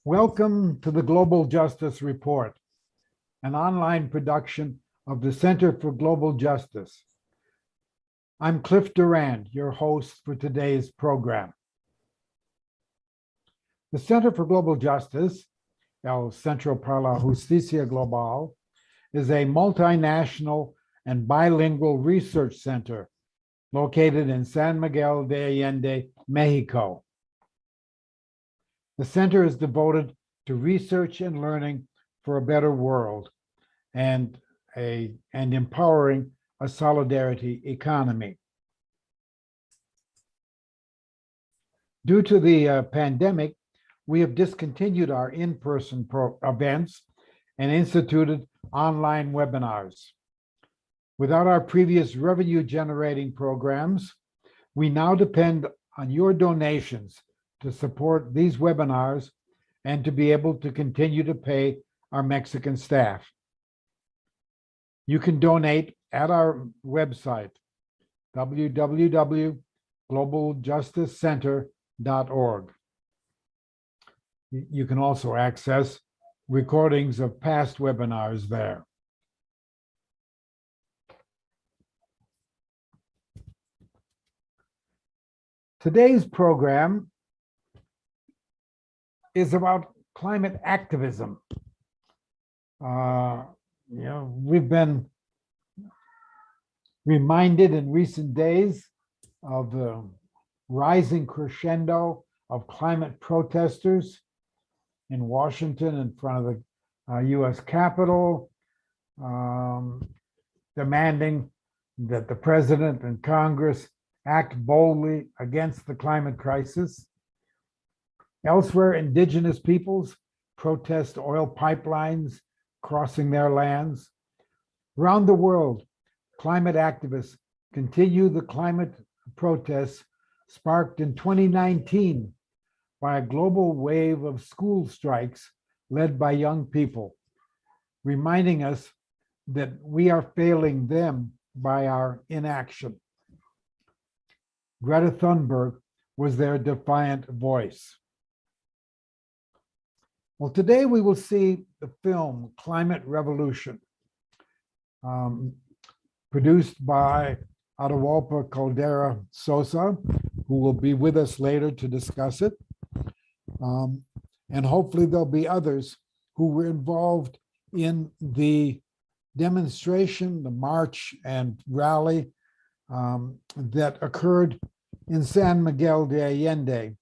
Welcome to the Global Justice Report, an online production of the Center for Global Justice. I'm Cliff Durand, your host for today's program. The Center for Global Justice, El Centro para la Justicia Global, is a multinational and bilingual research center located in San Miguel de Allende, Mexico. The center is devoted to research and learning for a better world and empowering a solidarity economy. Due to the pandemic, we have discontinued our in-person events and instituted online webinars. Without our previous revenue-generating programs, we now depend on your donations to support these webinars and to be able to continue to pay our Mexican staff. You can donate at our website, www.globaljusticecenter.org. You can also access recordings of past webinars there. Today's program is about climate activism. We've been reminded in recent days of the rising crescendo of climate protesters in Washington in front of the US Capitol, demanding that the president and Congress act boldly against the climate crisis. Elsewhere, indigenous peoples protest oil pipelines crossing their lands. Around the world, climate activists continue the climate protests sparked in 2019 by a global wave of school strikes led by young people, reminding us that we are failing them by our inaction. Greta Thunberg was their defiant voice. Well, today we will see the film Climate Revolution, produced by Atahualpa Caldera Sosa, who will be with us later to discuss it. And hopefully there'll be others who were involved in the demonstration, the march and rally that occurred in San Miguel de Allende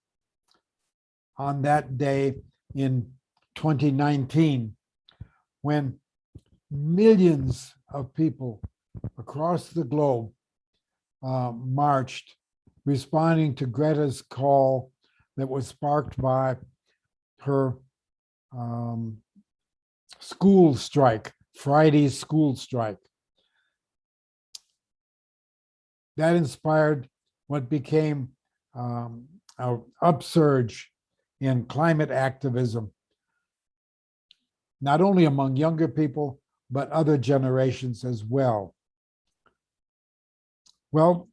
on that day in 2019, when millions of people across the globe marched, responding to Greta's call that was sparked by her school strike, Friday's school strike. That inspired what became an upsurge in climate activism, not only among younger people, but other generations as well. Well,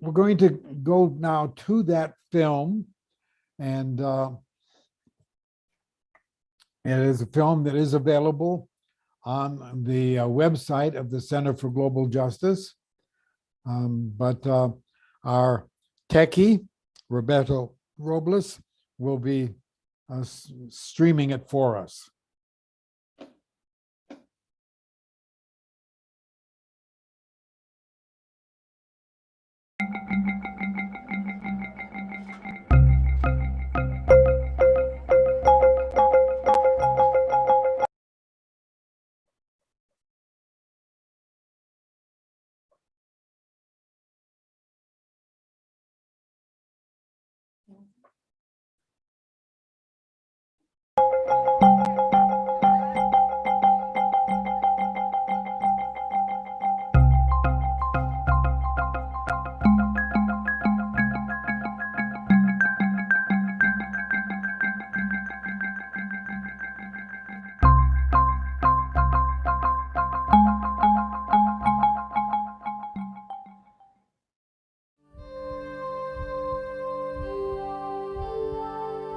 we're going to go now to that film, and it is a film that is available on the website of the Center for Global Justice. But our techie, Roberto Robles, will be streaming it for us.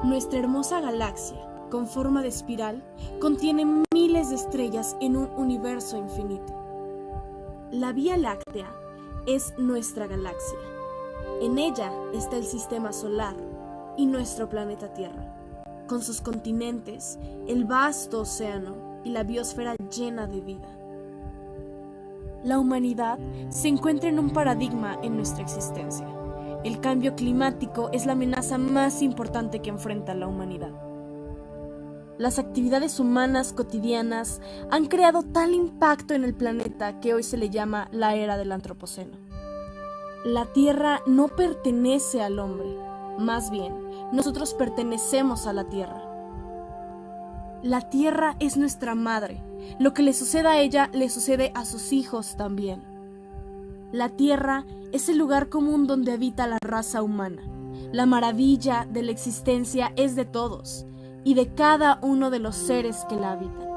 Nuestra hermosa galaxia con forma de espiral, contiene miles de estrellas en un universo infinito. La Vía Láctea es nuestra galaxia. En ella está el sistema solar y nuestro planeta Tierra, con sus continentes, el vasto océano y la biosfera llena de vida. La humanidad se encuentra en un paradigma en nuestra existencia. El cambio climático es la amenaza más importante que enfrenta la humanidad. Las actividades humanas cotidianas han creado tal impacto en el planeta que hoy se le llama la era del antropoceno. La Tierra no pertenece al hombre, más bien, nosotros pertenecemos a la Tierra. La Tierra es nuestra madre. Lo que le suceda a ella le sucede a sus hijos también. La Tierra es el lugar común donde habita la raza humana. La maravilla de la existencia es de todos y de cada uno de los seres que la habitan.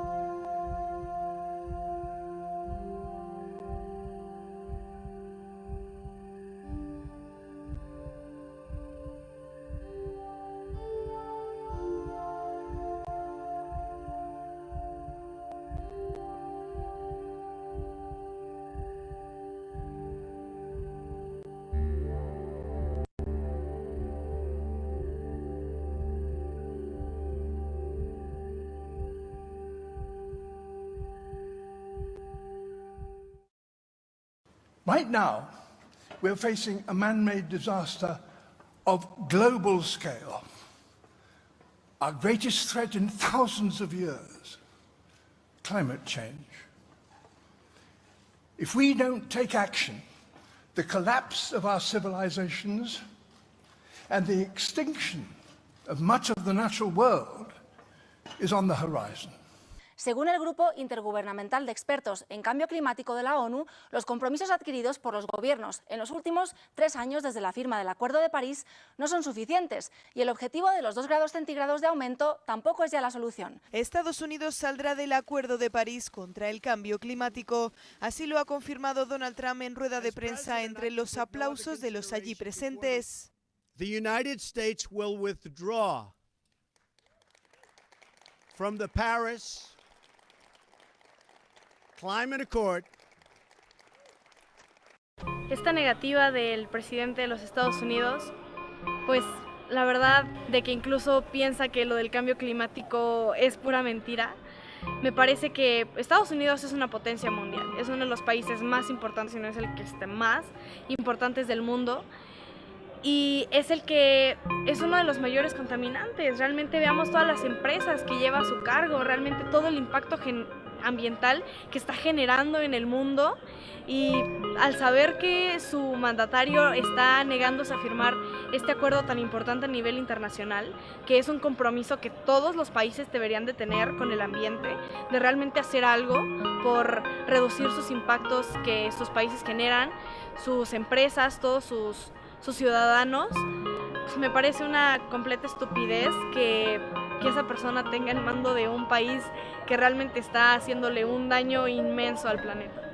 Right now, we're facing a man-made disaster of global scale, our greatest threat in thousands of years, climate change. If we don't take action, the collapse of our civilizations and the extinction of much of the natural world is on the horizon. Según el Grupo Intergubernamental de Expertos en Cambio Climático de la ONU, los compromisos adquiridos por los gobiernos en los últimos 3 años desde la firma del Acuerdo de París no son suficientes y el objetivo de los 2 grados centígrados de aumento tampoco es ya la solución. Estados Unidos saldrá del Acuerdo de París contra el cambio climático. Así lo ha confirmado Donald Trump en rueda de prensa entre los aplausos de los allí presentes. The United States will withdraw from the Paris Climate Accord. Esta negativa del presidente de los Estados Unidos, pues la verdad de que incluso piensa que lo del cambio climático es pura mentira. Me parece que Estados Unidos es una potencia mundial, es uno de los países más importantes, si no es el que esté más importantes del mundo. Y es el que es uno de los mayores contaminantes. Realmente veamos todas las empresas que lleva a su cargo, realmente todo el impacto ambiental que está generando en el mundo, y al saber que su mandatario está negándose a firmar este acuerdo tan importante a nivel internacional, que es un compromiso que todos los países deberían de tener con el ambiente, de realmente hacer algo por reducir sus impactos que estos países generan, sus empresas, todos sus ciudadanos, pues me parece una completa estupidez que esa persona tenga el mando de un país que realmente está haciéndole un daño inmenso al planeta.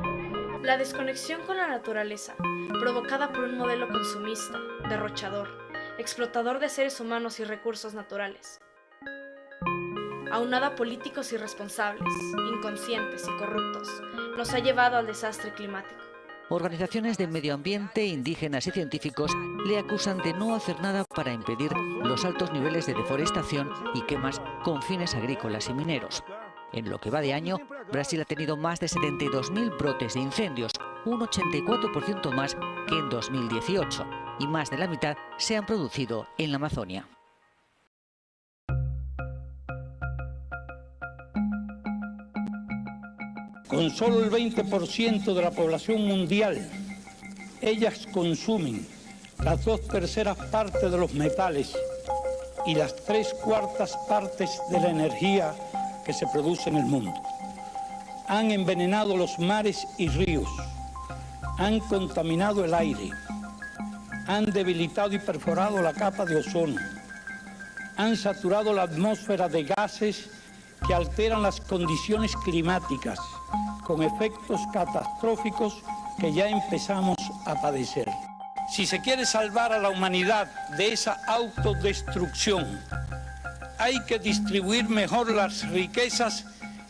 La desconexión con la naturaleza, provocada por un modelo consumista, derrochador, explotador de seres humanos y recursos naturales, aunada a políticos irresponsables, inconscientes y corruptos, nos ha llevado al desastre climático. Organizaciones de medio ambiente, indígenas y científicos le acusan de no hacer nada para impedir los altos niveles de deforestación y quemas con fines agrícolas y mineros. En lo que va de año, Brasil ha tenido más de 72.000 brotes de incendios, un 84% más que en 2018, y más de la mitad se han producido en la Amazonia. Con solo el 20% de la población mundial, ellas consumen las 2/3 partes de los metales y las 3/4 partes de la energía que se produce en el mundo. Han envenenado los mares y ríos, han contaminado el aire, han debilitado y perforado la capa de ozono, han saturado la atmósfera de gases que alteran las condiciones climáticas, con efectos catastróficos que ya empezamos a padecer. Si se quiere salvar a la humanidad de esa autodestrucción, hay que distribuir mejor las riquezas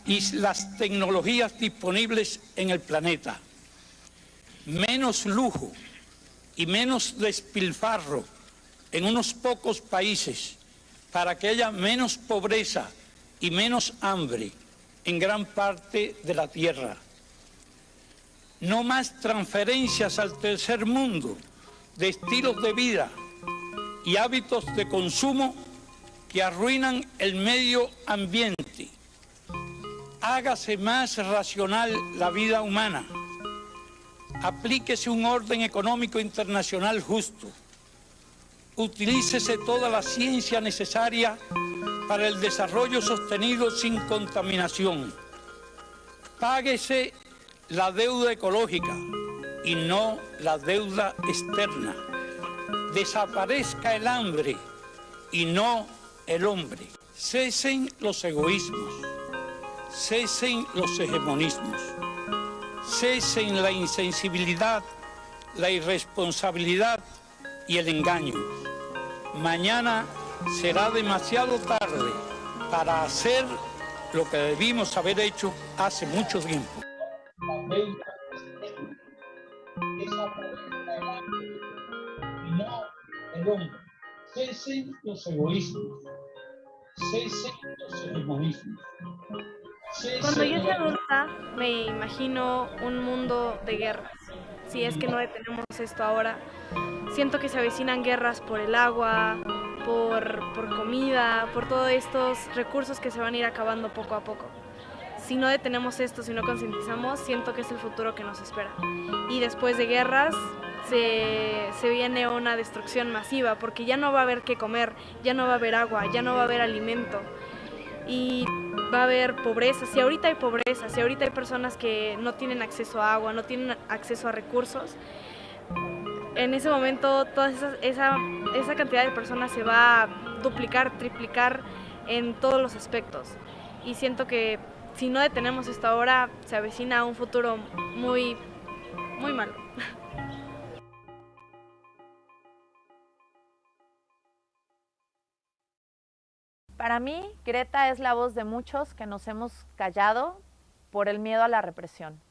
y las tecnologías disponibles en el planeta. Menos lujo y menos despilfarro en unos pocos países para que haya menos pobreza y menos hambre en gran parte de la tierra. No más transferencias al tercer mundo de estilos de vida y hábitos de consumo que arruinan el medio ambiente. Hágase más racional la vida humana. Aplíquese un orden económico internacional justo. Utilícese toda la ciencia necesaria para el desarrollo sostenido sin contaminación. Páguese la deuda ecológica y no la deuda externa. Desaparezca el hambre y no el hombre. Cesen los egoísmos, cesen los hegemonismos, cesen la insensibilidad, la irresponsabilidad y el engaño. Mañana será demasiado tarde para hacer lo que debimos haber hecho hace mucho tiempo. Y no el hombre. Cesen los egoísmos, cesen los hegemonismos. Cuando yo sea adulta, me imagino un mundo de guerras. Si es que no detenemos esto ahora, siento que se avecinan guerras por el agua, por comida, por todos estos recursos que se van a ir acabando poco a poco. Si no detenemos esto, si no concientizamos, siento que es el futuro que nos espera. Y después de guerras, se viene una destrucción masiva, porque ya no va a haber qué comer, ya no va a haber agua, ya no va a haber alimento. Y va a haber pobreza. Si ahorita hay pobreza, si ahorita hay personas que no tienen acceso a agua, no tienen acceso a recursos, en ese momento toda esa cantidad de personas se va a duplicar, triplicar en todos los aspectos. Y siento que si no detenemos esto ahora, se avecina un futuro muy, muy malo. Para mí, Greta es la voz de muchos que nos hemos callado por el miedo a la represión.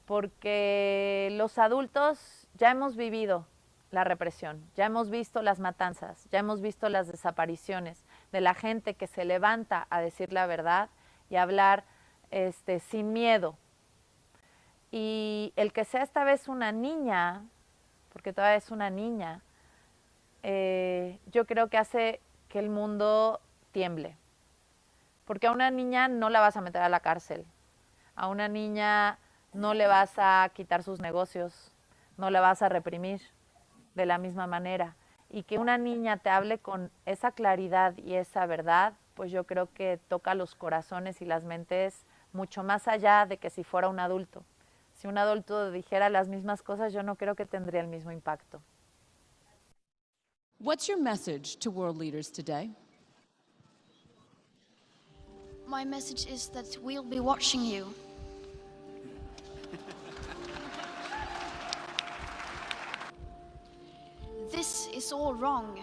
Porque los adultos ya hemos vivido la represión, ya hemos visto las matanzas, ya hemos visto las desapariciones de la gente que se levanta a decir la verdad y a hablar sin miedo. Y el que sea esta vez una niña, porque todavía es una niña, yo creo que hace que el mundo tiemble. Porque a una niña no la vas a meter a la cárcel, a una niña no le vas a quitar sus negocios, no la vas a reprimir de la misma manera. Y que una niña te hable con esa claridad y esa verdad, pues yo creo que toca los corazones y las mentes mucho más allá de que si fuera un adulto. Si un adulto dijera las mismas cosas, yo no creo que tendría el mismo impacto. What's your message to world leaders today? My message is that we'll be watching you. This is all wrong.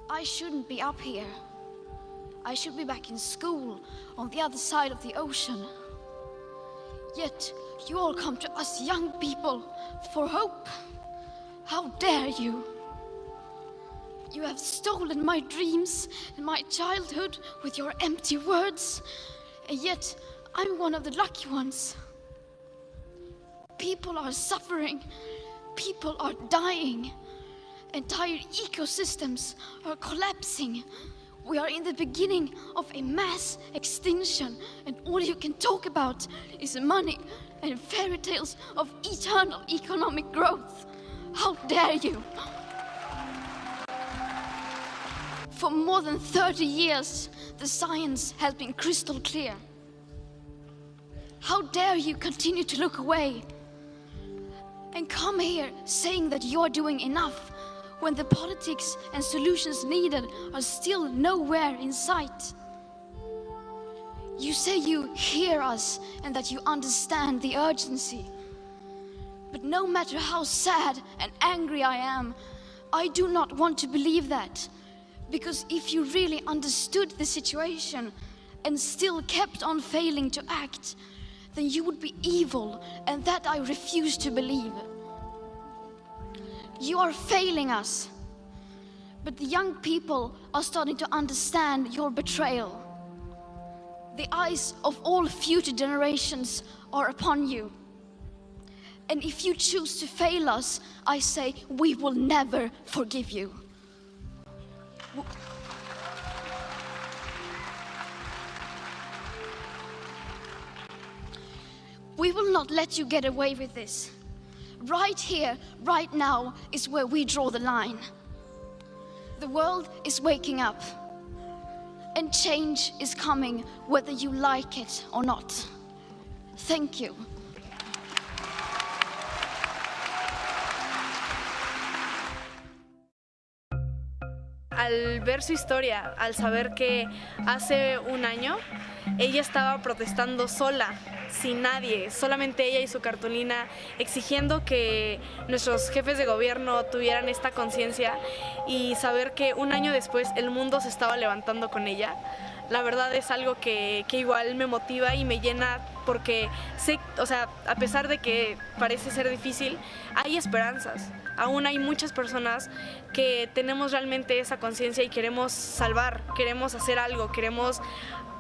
I shouldn't be up here. I should be back in school on the other side of the ocean. Yet you all come to us young people for hope. How dare you? You have stolen my dreams and my childhood with your empty words, and yet I'm one of the lucky ones. People are suffering, people are dying, entire ecosystems are collapsing. We are in the beginning of a mass extinction, and all you can talk about is money and fairy tales of eternal economic growth. How dare you? For more than 30 years, the science has been crystal clear. How dare you continue to look away and come here saying that you're doing enough when the politics and solutions needed are still nowhere in sight? You say you hear us and that you understand the urgency. But no matter how sad and angry I am, I do not want to believe that. Because if you really understood the situation and still kept on failing to act, then you would be evil, and that I refuse to believe. You are failing us, but the young people are starting to understand your betrayal. The eyes of all future generations are upon you. And if you choose to fail us, I say we will never forgive you. We will not let you get away with this. Right here, right now, is where we draw the line. The world is waking up, and change is coming whether you like it or not. Thank you. Al ver su historia, al saber que hace un año ella estaba protestando sola, sin nadie, solamente ella y su cartulina, exigiendo que nuestros jefes de gobierno tuvieran esta conciencia, y saber que un año después el mundo se estaba levantando con ella, la verdad es algo que igual me motiva y me llena, porque sé, o sea, a pesar de que parece ser difícil, hay esperanzas. Aún hay muchas personas que tenemos realmente esa conciencia y queremos salvar, queremos hacer algo, queremos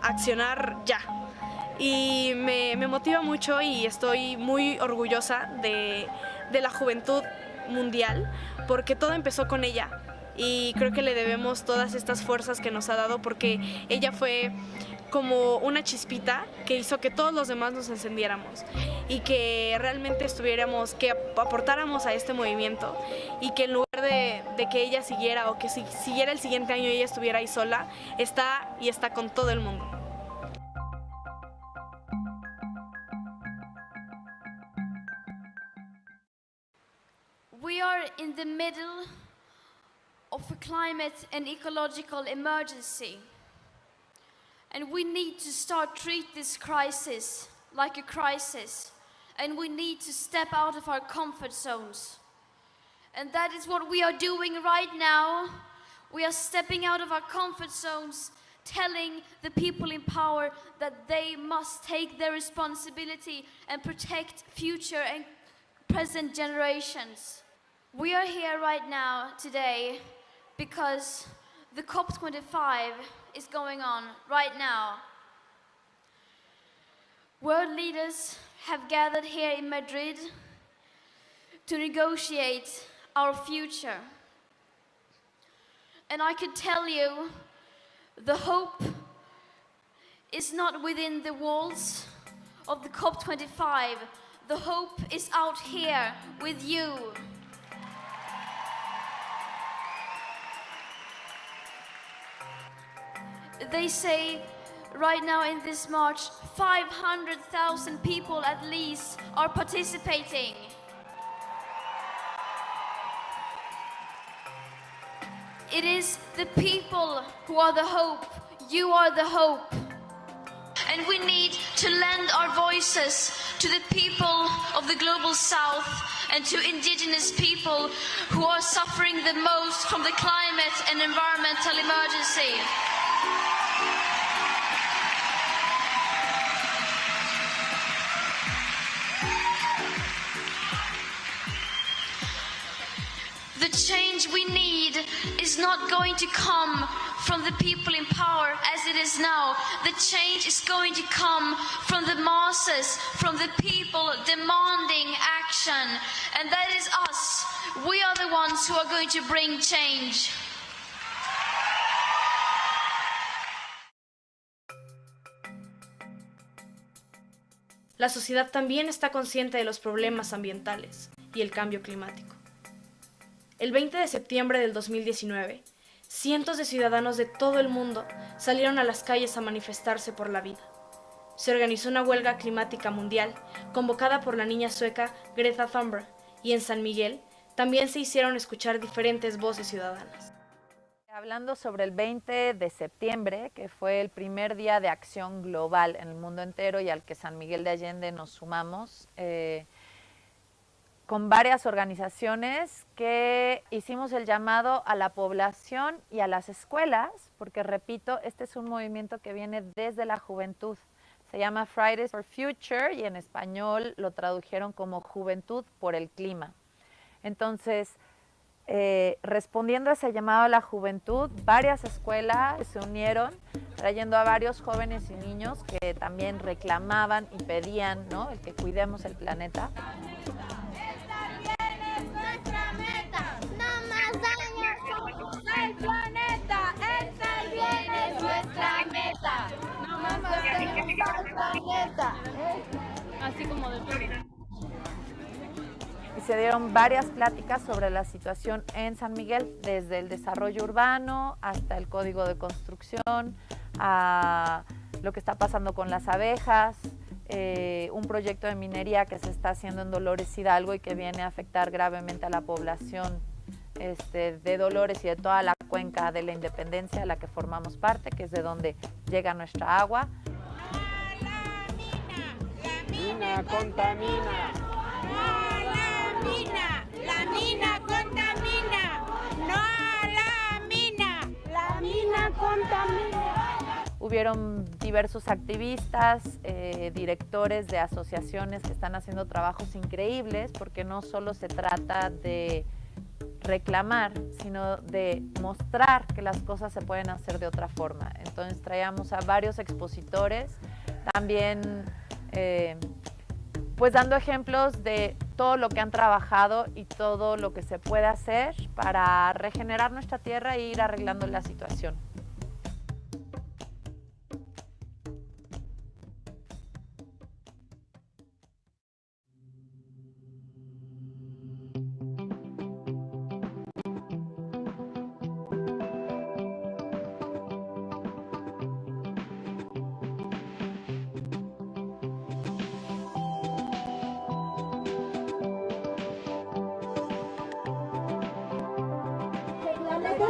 accionar ya. Y me motiva mucho, y estoy muy orgullosa de la juventud mundial, porque todo empezó con ella. Y creo que le debemos todas estas fuerzas que nos ha dado, porque ella fue como una chispita que hizo que todos los demás nos encendiéramos y que realmente que aportáramos a este movimiento, y que en lugar de que ella siguiera, o que siguiera el siguiente año y ella estuviera ahí sola, está con todo el mundo. We are in the middle of a climate and ecological emergency. And we need to start treat this crisis like a crisis. And we need to step out of our comfort zones. And that is what we are doing right now. We are stepping out of our comfort zones, telling the people in power that they must take their responsibility and protect future and present generations. We are here right now today because the COP25 is going on right now. World leaders have gathered here in Madrid to negotiate our future. And I can tell you, the hope is not within the walls of the COP25. The hope is out here with you. They say right now in this march, 500,000 people at least are participating. It is the people who are the hope. You are the hope. And we need to lend our voices to the people of the global south and to indigenous people who are suffering the most from the climate and environmental emergency. The change we need is not going to come from the people in power as it is now. The change is going to come from the masses, from the people demanding action. And that is us. We are the ones who are going to bring change. La sociedad también está consciente de los problemas ambientales y el cambio climático. El 20 de septiembre del 2019, cientos de ciudadanos de todo el mundo salieron a las calles a manifestarse por la vida. Se organizó una huelga climática mundial convocada por la niña sueca Greta Thunberg, y en San Miguel también se hicieron escuchar diferentes voces ciudadanas. Hablando sobre el 20 de septiembre, que fue el primer día de acción global en el mundo entero y al que San Miguel de Allende nos sumamos, con varias organizaciones que hicimos el llamado a la población y a las escuelas, porque repito, este es un movimiento que viene desde la juventud. Se llama Fridays for Future y en español lo tradujeron como Juventud por el Clima. Entonces, respondiendo a ese llamado a la juventud, varias escuelas se unieron, trayendo a varios jóvenes y niños que también reclamaban y pedían, ¿no?, el que cuidemos el planeta. El planeta, estar bien es nuestra meta. No más el planeta. Así como de prioridad. Y se dieron varias pláticas sobre la situación en San Miguel, desde el desarrollo urbano hasta el código de construcción, a lo que está pasando con las abejas, un proyecto de minería que se está haciendo en Dolores Hidalgo y que viene a afectar gravemente a la población de Dolores y de toda la cuenca de la Independencia de la que formamos parte, que es de donde llega nuestra agua. La mina contamina. La mina contamina. No a la mina. La mina contamina. Hubieron diversos activistas, directores de asociaciones que están haciendo trabajos increíbles, porque no solo se trata de reclamar, sino de mostrar que las cosas se pueden hacer de otra forma. Entonces traíamos a varios expositores, también pues dando ejemplos de todo lo que han trabajado y todo lo que se puede hacer para regenerar nuestra tierra e ir arreglando la situación.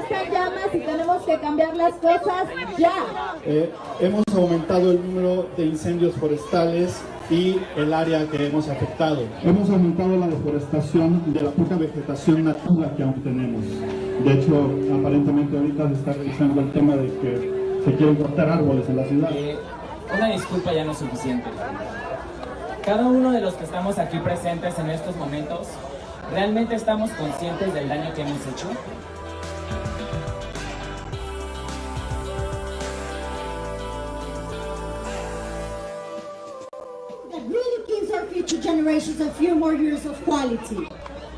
Está en llamas y tenemos que cambiar las cosas ya. Hemos aumentado el número de incendios forestales y el área que hemos afectado. Hemos aumentado la deforestación de la poca vegetación nativa que aún tenemos. De hecho, aparentemente ahorita se está revisando el tema de que se quieren cortar árboles en la ciudad. Una disculpa ya no es suficiente. Cada uno de los que estamos aquí presentes en estos momentos, ¿realmente estamos conscientes del daño que hemos hecho? Future generations a few more years of quality.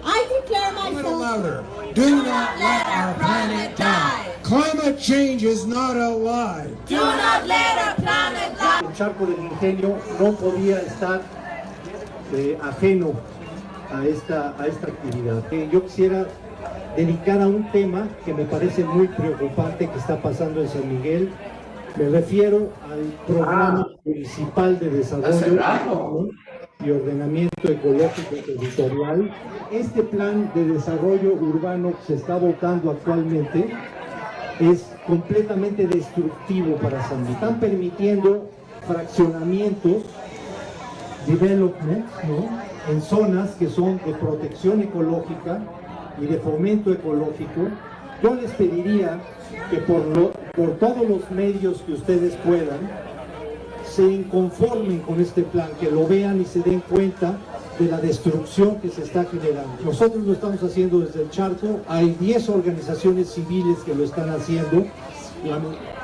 I declare myself. Louder. Do not let our planet die. Climate change is not a lie. Do not let our planet die. El charco del ingenio no podía estar ajeno a esta actividad. Yo quisiera dedicar a un tema que me parece muy preocupante que está pasando en San Miguel. Me refiero al programa municipal de desarrollo y ordenamiento ecológico territorial. Este plan de desarrollo urbano que se está votando actualmente es completamente destructivo para San Miguel. Están permitiendo fraccionamientos, development, ¿no?, en zonas que son de protección ecológica y de fomento ecológico. Yo les pediría que por todos los medios que ustedes puedan, se inconformen con este plan, que lo vean y se den cuenta de la destrucción que se está generando. Nosotros lo estamos haciendo desde el Charco, hay 10 organizaciones civiles que lo están haciendo.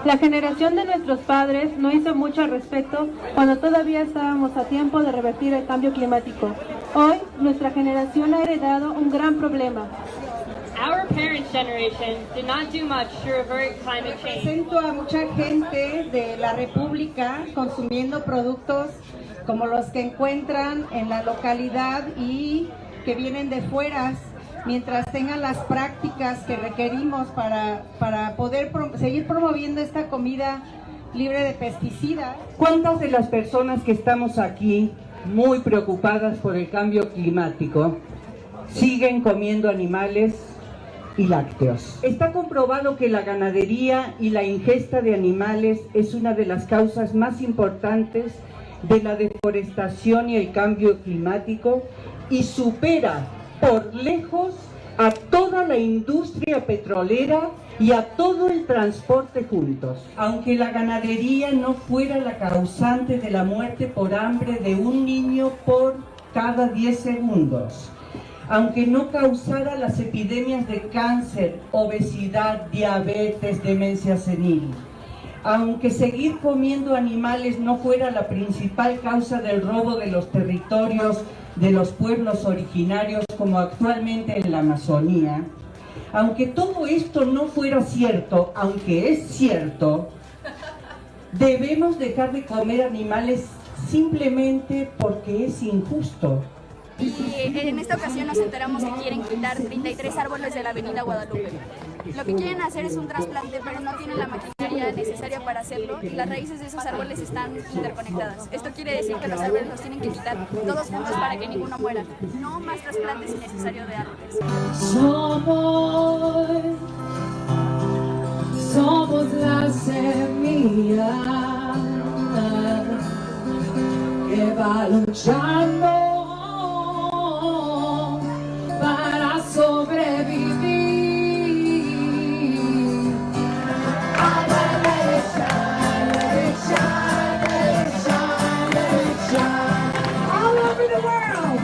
La generación de nuestros padres no hizo mucho al respecto cuando todavía estábamos a tiempo de revertir el cambio climático. Hoy, nuestra generación ha heredado un gran problema. Our parents' generation did not do much to revert climate change. Presento a mucha gente de la República consumiendo productos como los que encuentran en la localidad y que vienen de fuera, mientras tengan las prácticas que requerimos para poder seguir promoviendo esta comida libre de pesticidas. ¿Cuántas de las personas que estamos aquí muy preocupadas por el cambio climático siguen comiendo animales y lácteos? Está comprobado que la ganadería y la ingesta de animales es una de las causas más importantes de la deforestación y el cambio climático, y supera por lejos a toda la industria petrolera y a todo el transporte juntos. Aunque la ganadería no fuera la causante de la muerte por hambre de un niño por cada 10 segundos, aunque no causara las epidemias de cáncer, obesidad, diabetes, demencia senil, aunque seguir comiendo animales no fuera la principal causa del robo de los territorios de los pueblos originarios como actualmente en la Amazonía, aunque todo esto no fuera cierto, aunque es cierto, debemos dejar de comer animales simplemente porque es injusto. Y en esta ocasión nos enteramos que quieren quitar 33 árboles de la avenida Guadalupe. Lo que quieren hacer es un trasplante, pero no tienen la maquinaria necesaria para hacerlo y las raíces de esos árboles están interconectadas. Esto quiere decir que los árboles los tienen que quitar todos juntos para que ninguno muera. No más trasplantes innecesarios de árboles. Somos la semilla que va luchando para sobrevivir. All over the world.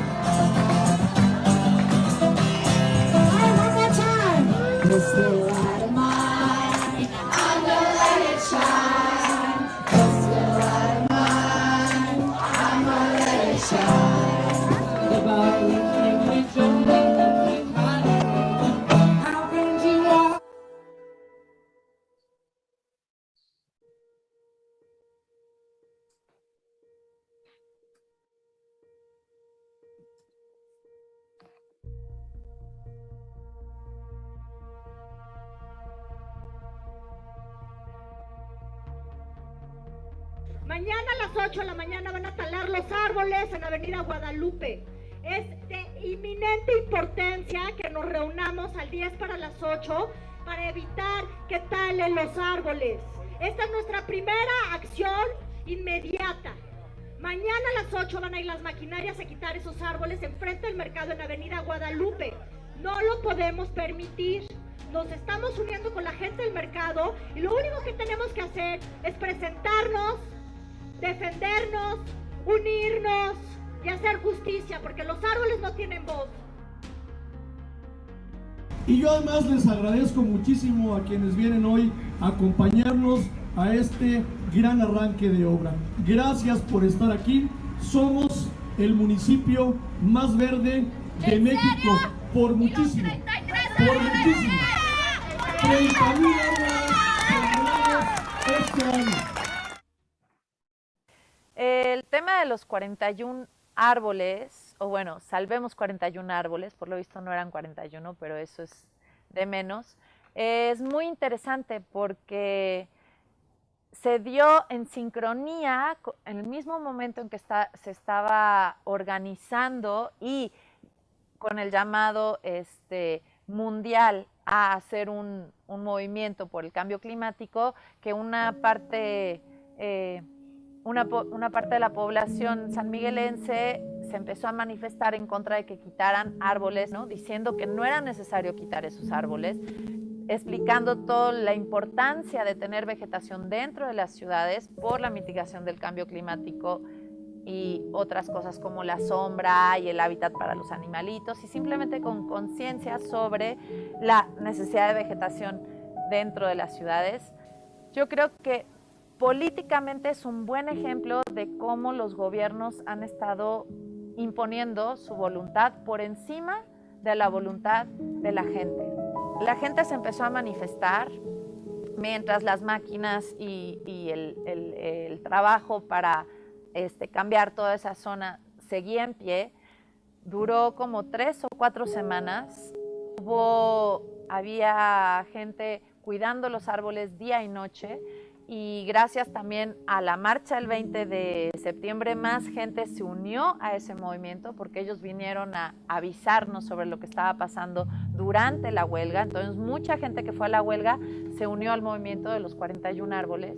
All one more time. This little light of mine, I'm gonna let it shine. This little light of mine, I'm gonna let it shine. The bottle Mañana a las 8 de la mañana van a talar los árboles en Avenida Guadalupe. Es de inminente importancia que nos reunamos al 10 para las 8 para evitar que talen los árboles. Esta es nuestra primera acción inmediata. Mañana a las 8 van a ir las maquinarias a quitar esos árboles enfrente del mercado en Avenida Guadalupe. No lo podemos permitir. Nos estamos uniendo con la gente del mercado y lo único que tenemos que hacer es presentarnos, defendernos, unirnos y hacer justicia, porque los árboles no tienen voz. Y yo además les agradezco muchísimo a quienes vienen hoy a acompañarnos a este gran arranque de obra. Gracias por estar aquí. Somos el municipio más verde de México, por muchísimo, por muchísimo. 30,000 árboles este año. El tema de los 41 árboles, o bueno, salvemos 41 árboles, por lo visto no eran 41, pero eso es de menos, es muy interesante porque se dio en sincronía, en el mismo momento en que se estaba organizando y con el llamado mundial a hacer un movimiento por el cambio climático, que una parte de la población sanmiguelense se empezó a manifestar en contra de que quitaran árboles, ¿no? Diciendo que no era necesario quitar esos árboles, explicando toda la importancia de tener vegetación dentro de las ciudades por la mitigación del cambio climático y otras cosas como la sombra y el hábitat para los animalitos, y simplemente con conciencia sobre la necesidad de vegetación dentro de las ciudades. Yo creo que políticamente es un buen ejemplo de cómo los gobiernos han estado imponiendo su voluntad por encima de la voluntad de la gente. La gente se empezó a manifestar mientras las máquinas y el trabajo para cambiar toda esa zona seguía en pie. Duró como 3 o 4 semanas. Había gente cuidando los árboles día y noche, y gracias también a la marcha del 20 de septiembre más gente se unió a ese movimiento porque ellos vinieron a avisarnos sobre lo que estaba pasando durante la huelga. Entonces mucha gente que fue a la huelga se unió al movimiento de los 41 árboles.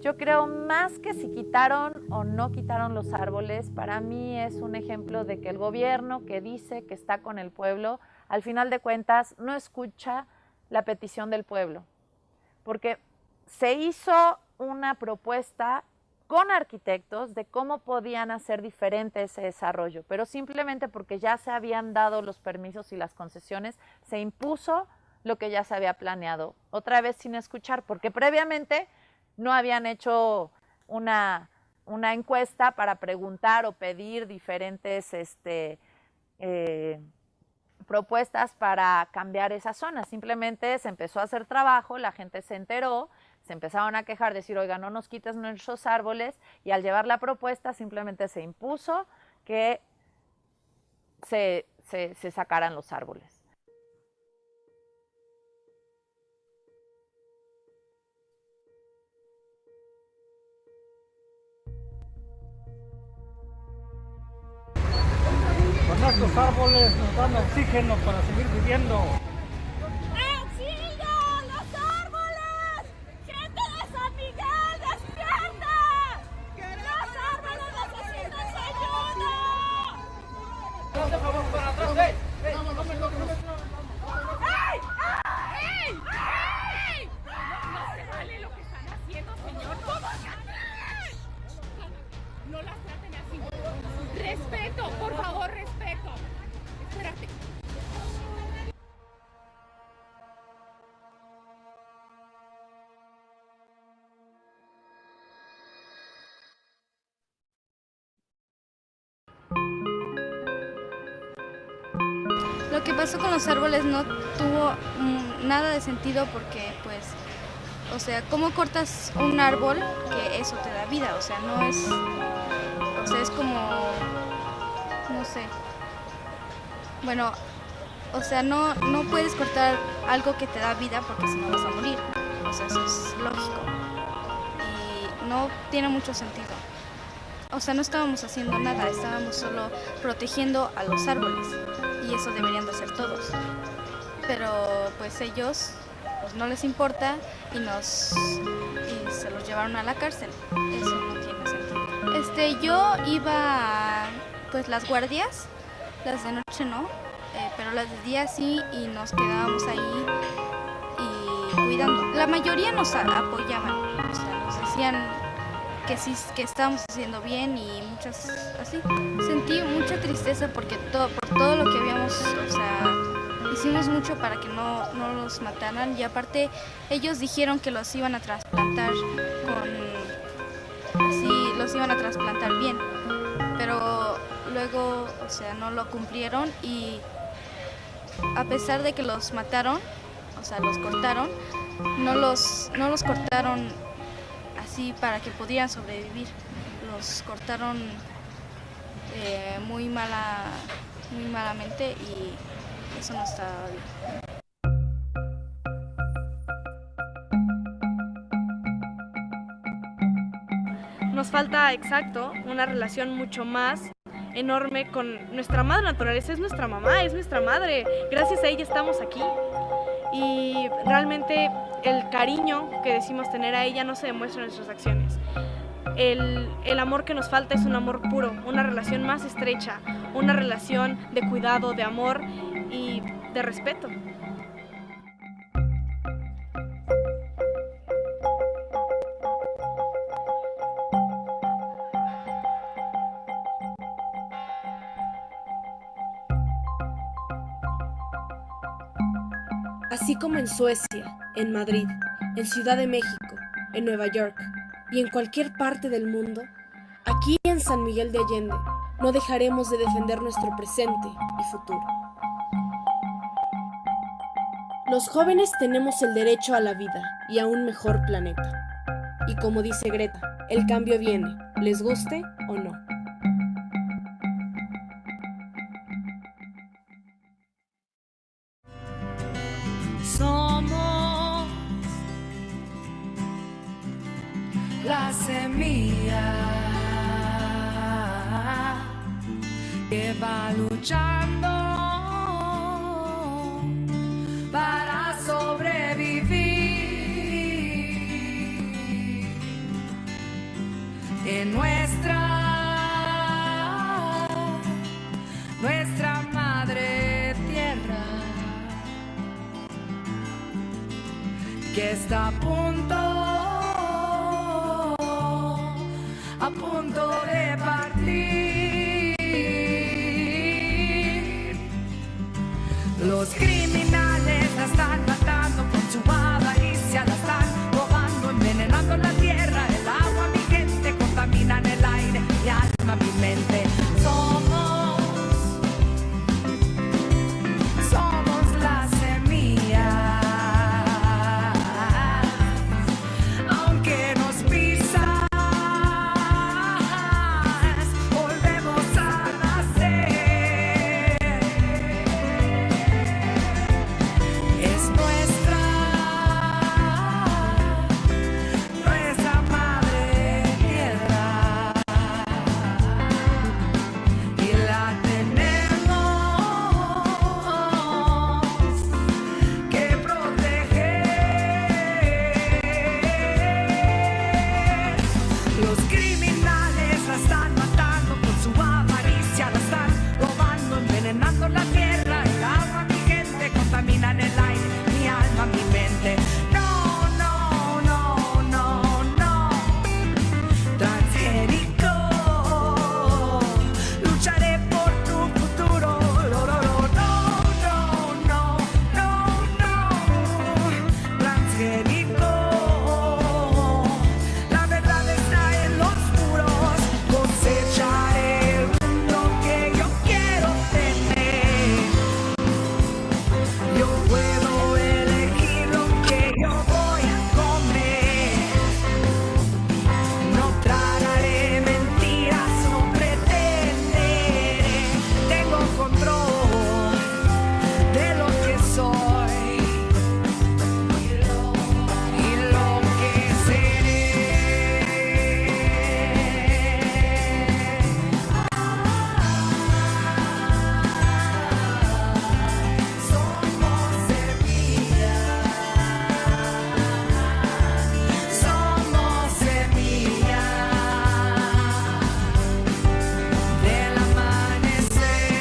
Yo creo más que si quitaron o no quitaron los árboles, para mí es un ejemplo de que el gobierno que dice que está con el pueblo, al final de cuentas no escucha la petición del pueblo. Porque se hizo una propuesta con arquitectos de cómo podían hacer diferente ese desarrollo, pero simplemente porque ya se habían dado los permisos y las concesiones, se impuso lo que ya se había planeado, otra vez sin escuchar, porque previamente no habían hecho una encuesta para preguntar o pedir diferentes propuestas para cambiar esa zona. Simplemente se empezó a hacer trabajo, la gente se enteró, se empezaron a quejar, decir, oiga, no nos quites nuestros árboles, y al llevar la propuesta simplemente se impuso que se sacaran los árboles. Con estos árboles nos dan oxígeno para seguir viviendo. ¡Auxilio! ¡Los árboles! ¡Gente de San Miguel, despierta! ¡Los árboles necesitan su ayuda! Por favor, para atrás, ¡ey! ¡Ey! ¡No me toques! ¡Ey! ¡Ey! ¡Ey! No se vale lo que están haciendo, señor. ¿Cómo no las traten así? Respeto, por favor, respeto. Espérate. Lo que pasó con los árboles no tuvo nada de sentido porque, pues, o sea, ¿cómo cortas un árbol que eso te da vida? O sea, no es, o sea, es como, no sé, bueno, o sea, no puedes cortar algo que te da vida porque si no vas a morir, o sea, eso es lógico y no tiene mucho sentido. O sea, no estábamos haciendo nada, estábamos solo protegiendo a los árboles y eso deberían de hacer todos. Pero pues ellos pues, no les importa y se los llevaron a la cárcel. Eso no tiene sentido. Yo iba a pues las guardias, las de noche no, pero las de día sí y nos quedábamos ahí y cuidando. La mayoría nos apoyaban, o sea, nos decían que sí, que estábamos haciendo bien y muchas así. Sentí mucha tristeza porque por todo lo que habíamos, o sea, hicimos mucho para que no los mataran y aparte ellos dijeron que los iban a trasplantar los iban a trasplantar bien, pero luego, o sea, no lo cumplieron y a pesar de que los mataron, o sea, los cortaron, no los cortaron así para que pudieran sobrevivir. Los cortaron muy malamente y eso no estaba bien. Nos falta, exacto, una relación mucho más enorme con nuestra madre naturaleza. Es nuestra mamá, es nuestra madre. Gracias a ella estamos aquí. Y realmente el cariño que decimos tener a ella no se demuestra en nuestras acciones. El amor que nos falta es un amor puro, una relación más estrecha, una relación de cuidado, de amor y de respeto. Así como en Suecia, en Madrid, en Ciudad de México, en Nueva York y en cualquier parte del mundo, aquí en San Miguel de Allende no dejaremos de defender nuestro presente y futuro. Los jóvenes tenemos el derecho a la vida y a un mejor planeta. Y como dice Greta, el cambio viene, les guste o no. Somos la semilla que va luchando para sobrevivir. en nuestra madre tierra, que está a punto de partir. Los criminales la están matando con su avaricia, la están robando, envenenando la tierra, el agua, mi gente, contaminan el aire, mi alma, mi mente. Somos la semilla, aunque nos pisas, volvemos a nacer. Es nuestra madre tierra, y la tenemos que proteger. Los criminales la están matando con su avaricia, la están robando, envenenando la tierra, el agua, mi gente, contaminan el aire, mi alma, mi mente. No, no, no, no, no, transgénico, lucharé por tu futuro. No, no, no, no, no, no, no, transgénico. La verdad está en los muros, cosecharé el mundo que yo quiero tener. Yo puedo elegir lo que yo voy a comer. No tragaré mentiras, no pretenderé. Tengo control de lo que soy y lo que seré. Somos semilla, somos semilla del amanecer.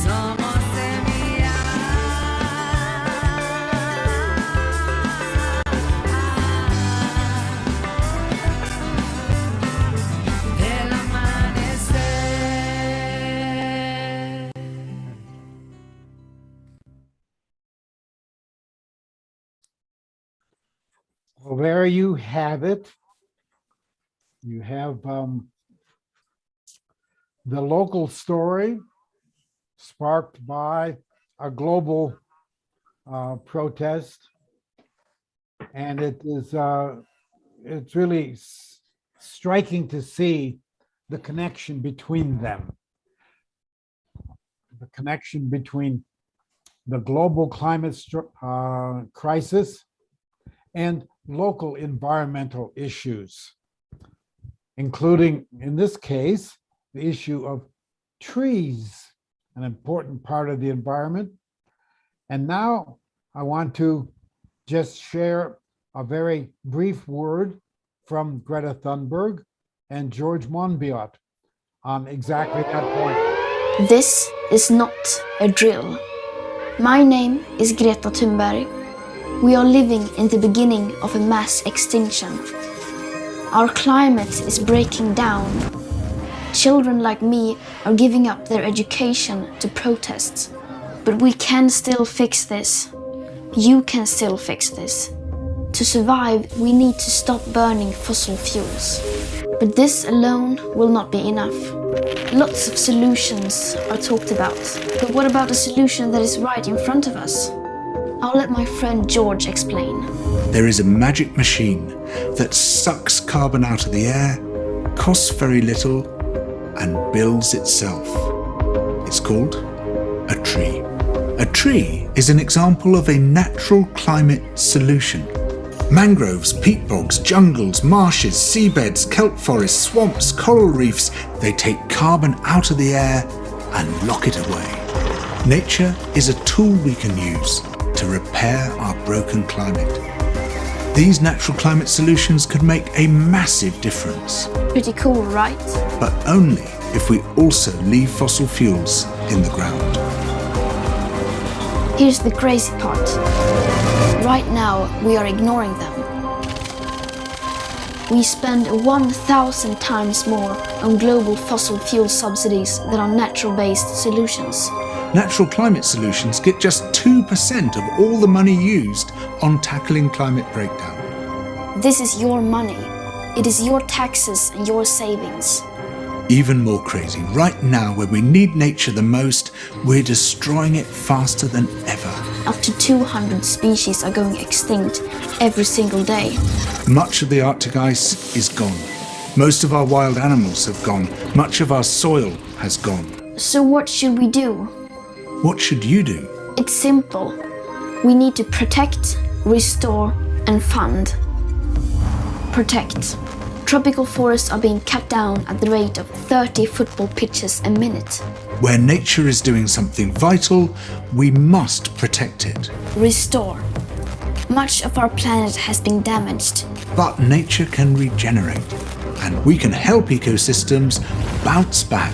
Somos semilla del amanecer. Well, there you have it. You have the local story sparked by a global protest, and it's really striking to see the connection between them, the connection between the global climate crisis and local environmental issues, including, in this case, the issue of trees, an important part of the environment. And now I want to just share a very brief word from Greta Thunberg and George Monbiot on exactly that point. This is not a drill. My name is Greta Thunberg. We are living in the beginning of a mass extinction. Our climate is breaking down. Children like me are giving up their education to protest. But we can still fix this. You can still fix this. To survive, we need to stop burning fossil fuels. But this alone will not be enough. Lots of solutions are talked about. But what about a solution that is right in front of us? I'll let my friend George explain. There is a magic machine that sucks carbon out of the air, costs very little and builds itself. It's called a tree. A tree is an example of a natural climate solution. Mangroves, peat bogs, jungles, marshes, seabeds, kelp forests, swamps, coral reefs, they take carbon out of the air and lock it away. Nature is a tool we can use to repair our broken climate. These natural climate solutions could make a massive difference. Pretty cool, right? But only if we also leave fossil fuels in the ground. Here's the crazy part. Right now, we are ignoring them. We spend 1,000 times more on global fossil fuel subsidies than on natural-based solutions. Natural climate solutions get just 2% of all the money used on tackling climate breakdown. This is your money. It is your taxes and your savings. Even more crazy, right now when we need nature the most, we're destroying it faster than ever. Up to 200 species are going extinct every single day. Much of the Arctic ice is gone. Most of our wild animals have gone. Much of our soil has gone. So what should we do? What should you do? It's simple. We need to protect, restore, and fund. Protect. Tropical forests are being cut down at the rate of 30 football pitches a minute. Where nature is doing something vital, we must protect it. Restore. Much of our planet has been damaged. But nature can regenerate, and we can help ecosystems bounce back.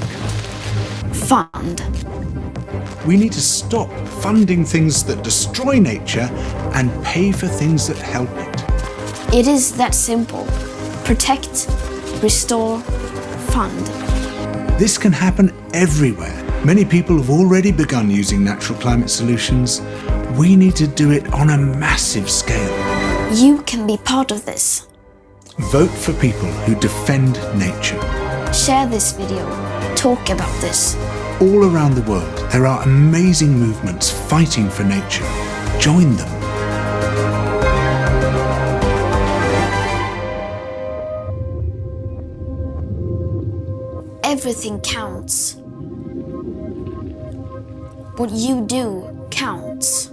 Fund. We need to stop funding things that destroy nature and pay for things that help it. It is that simple. Protect, restore, fund. This can happen everywhere. Many people have already begun using natural climate solutions. We need to do it on a massive scale. You can be part of this. Vote for people who defend nature. Share this video. Talk about this. All around the world, there are amazing movements fighting for nature. Join them. Everything counts. What you do counts.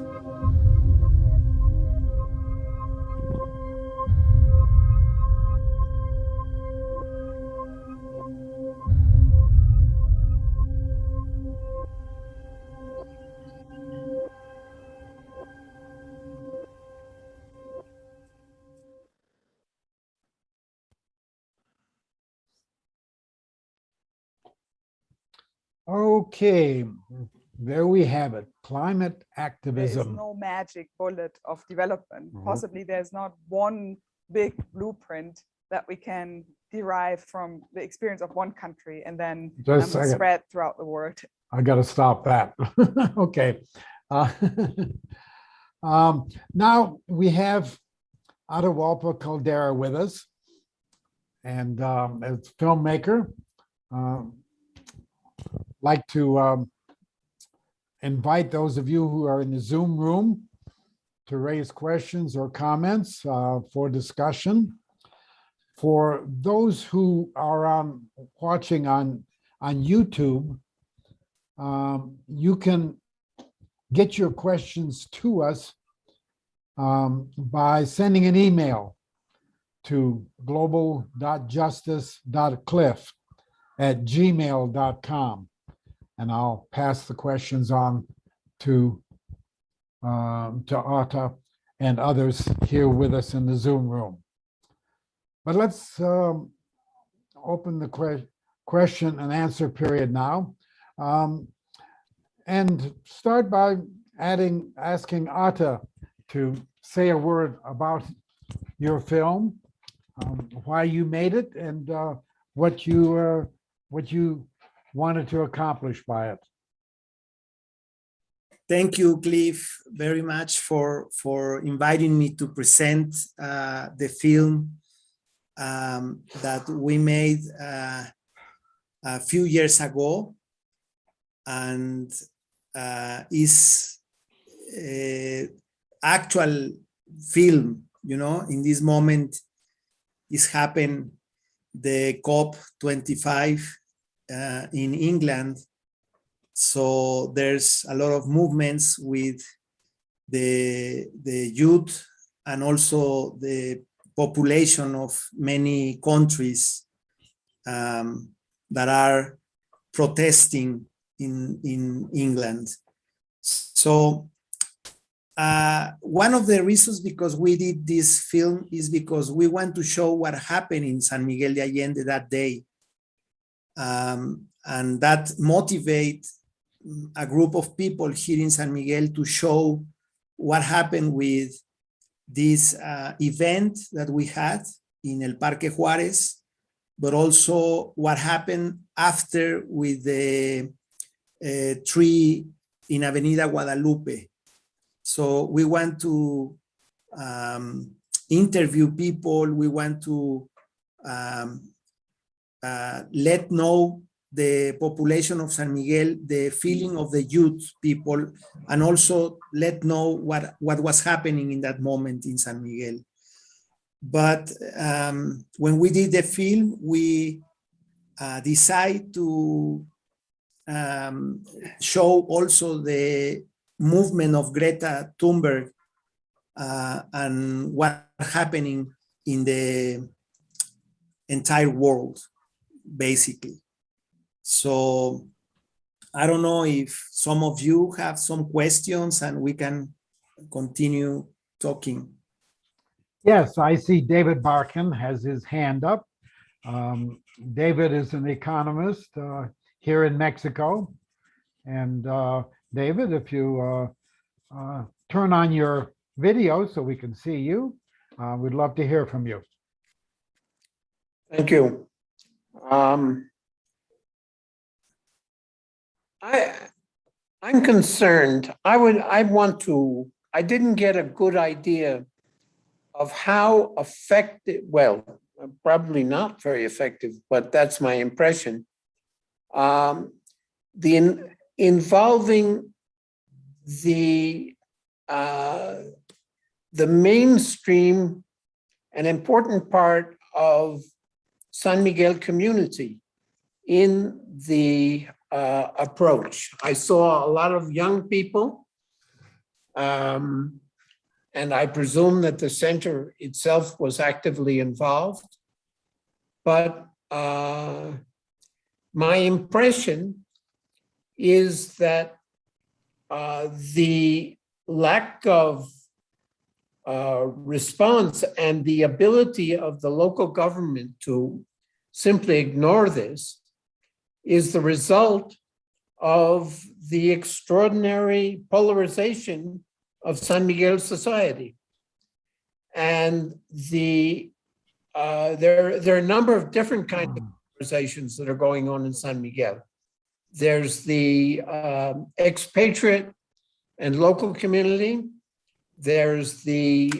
Okay, there we have it. Climate activism. There is no magic bullet of development. Mhm. Possibly there's not one big blueprint that we can derive from the experience of one country and then Just a second. spread throughout the world. I got to stop that. Okay. Uh, now we have Atahualpa Caldera with us, and as filmmaker, like to invite those of you who are in the Zoom room to raise questions or comments for discussion. For those who are watching on YouTube, you can get your questions to us by sending an email to global.justice.cliff@gmail.com. And I'll pass the questions on to Ata and others here with us in the Zoom room. But let's open the question and answer period now. And start by asking Ata to say a word about your film, why you made it, and what you wanted to accomplish by it. Thank you, Cliff, very much for inviting me to present the film that we made a few years ago, and is actual film, in this moment is happening the COP25 in England. So there's a lot of movements with the youth and also the population of many countries that are protesting in England. So one of the reasons because we did this film is because we want to show what happened in San Miguel de Allende that day. And that motivate a group of people here in San Miguel to show what happened with this event that we had in El Parque Juárez, but also what happened after with the tree in Avenida Guadalupe. So we want to interview people. We want to let know the population of San Miguel, the feeling of the youth people, and also let know what was happening in that moment in San Miguel. But when we did the film, we decided to show also the movement of Greta Thunberg and what happening in the entire world, basically. So I don't know if some of you have some questions and we can continue talking. Yes, I see David Barkin has his hand up. David is an economist here in Mexico. And David, if you turn on your video so we can see you, we'd love to hear from you. Thank you. I'm concerned. I didn't get a good idea of how effective, well, probably not very effective, but that's my impression. Involving the mainstream, an important part of San Miguel community in the approach. I saw a lot of young people, and I presume that the center itself was actively involved. But my impression is that the lack of response and the ability of the local government to simply ignore this is the result of the extraordinary polarization of San Miguel society. And there are a number of different kinds of polarizations that are going on in San Miguel. There's the expatriate and local community. There's the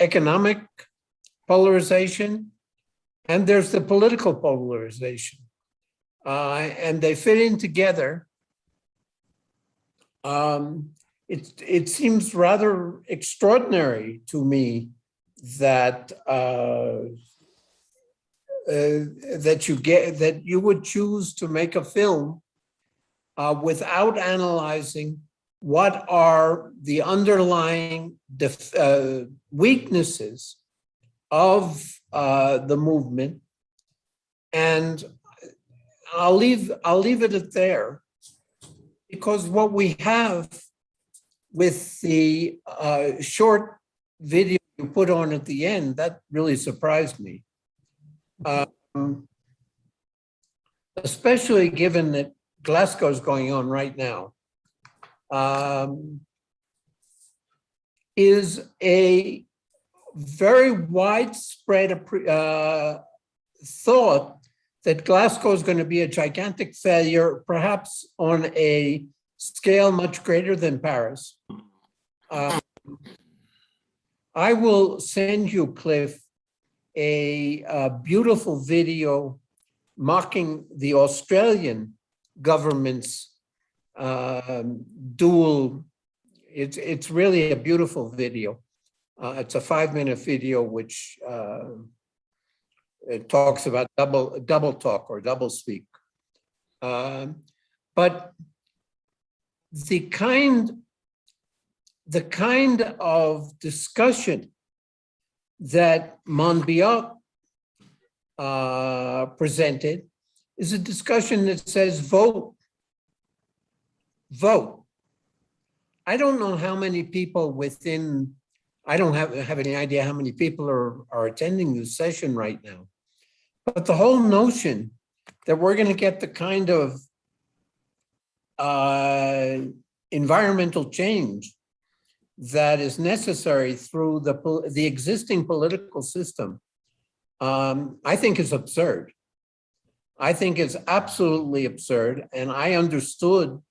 economic polarization, and there's the political polarization. And they fit in together. It seems rather extraordinary to me that that you would choose to make a film without analyzing what are the underlying weaknesses of the movement. And I'll leave it at there, because what we have with the short video you put on at the end, that really surprised me. Especially given that Glasgow is going on right now, is a very widespread thought that Glasgow is going to be a gigantic failure, perhaps on a scale much greater than Paris. I will send you, Cliff, a beautiful video mocking the Australian government's dual. It's really a beautiful video. It's a 5-minute video, which it talks about double talk or double speak. But the kind of discussion that Monbiot presented is a discussion that says vote. Vote. I don't know how many people within, I don't have any idea how many people are attending this session right now. But the whole notion that we're going to get the kind of environmental change that is necessary through the existing political system, I think is absurd. I think it's absolutely absurd. And I understood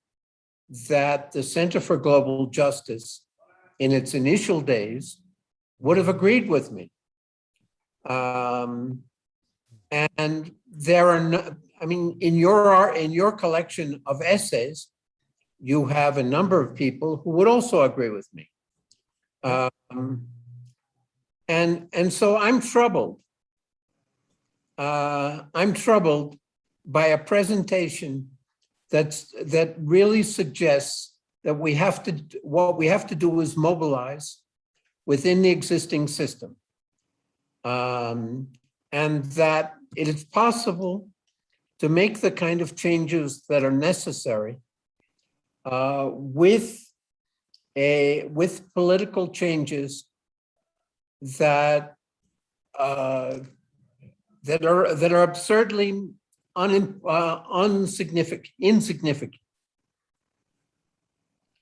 that the Center for Global Justice in its initial days would have agreed with me. And there are no, I mean, in your collection of essays, you have a number of people who would also agree with me. And so I'm troubled. I'm troubled by a presentation that really suggests that what we have to do is mobilize within the existing system. And that it is possible to make the kind of changes that are necessary with political changes that are absurdly insignificant.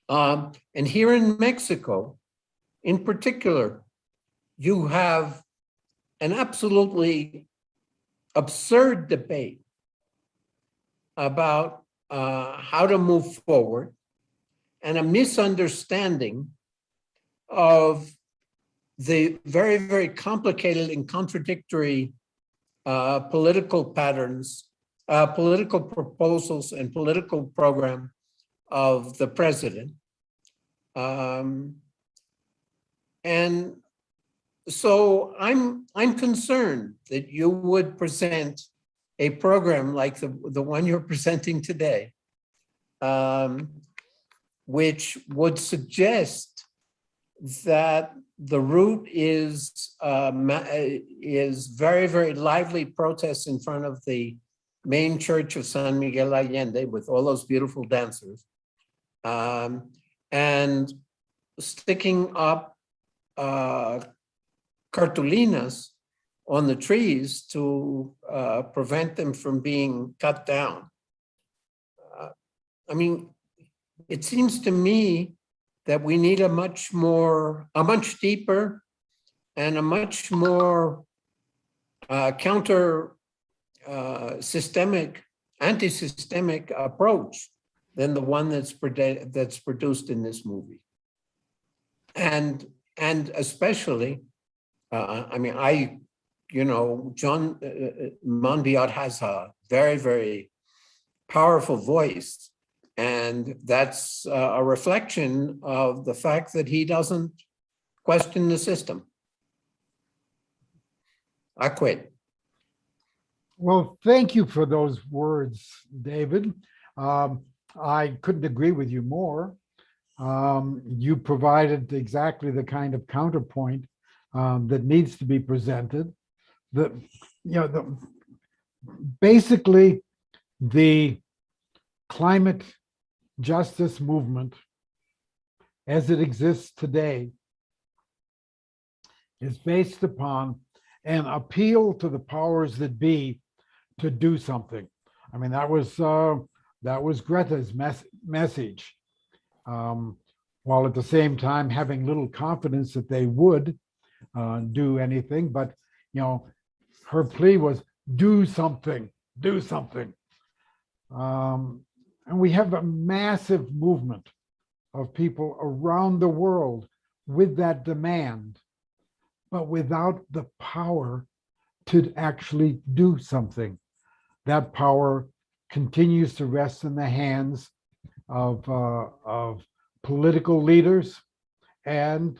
And here in Mexico, in particular, you have an absolutely absurd debate about how to move forward, and a misunderstanding of the very, very complicated and contradictory political patterns, political proposals and political program of the president. And so I'm concerned that you would present a program like the one you're presenting today, which would suggest that the route is very, very lively protests in front of the main church of San Miguel Allende with all those beautiful dancers, and sticking up cartulinas on the trees to prevent them from being cut down. I mean, it seems to me that we need a much deeper and a much more anti-systemic approach than the one that's produced in this movie. And especially, I mean, John Monbiot has a very, very powerful voice. And that's a reflection of the fact that he doesn't question the system. I quit. Well, thank you for those words, David. I couldn't agree with you more. You provided exactly the kind of counterpoint that needs to be presented. Basically, the climate justice movement as it exists today is based upon an appeal to the powers that be to do something. I mean, that was Greta's message, while at the same time having little confidence that they would do anything. But her plea was do something, do something. And we have a massive movement of people around the world with that demand, but without the power to actually do something. That power continues to rest in the hands of political leaders and,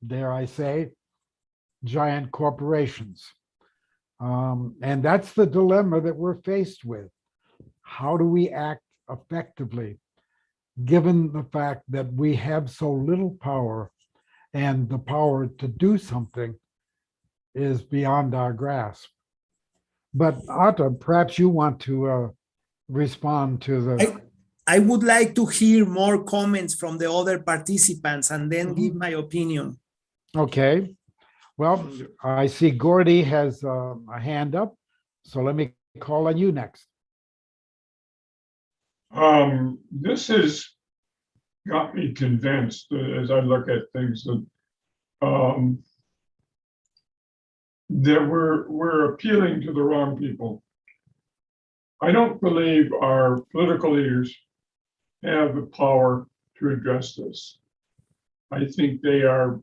dare I say, giant corporations. And that's the dilemma that we're faced with. How do we act effectively, given the fact that we have so little power and the power to do something is beyond our grasp? But Atta, perhaps you want to respond to the... I would like to hear more comments from the other participants and then give my opinion. Okay. Well, I see Gordy has a hand up, so let me call on you next. This has got me convinced as I look at things that we're appealing to the wrong people. I don't believe our political leaders have the power to address this. I think they are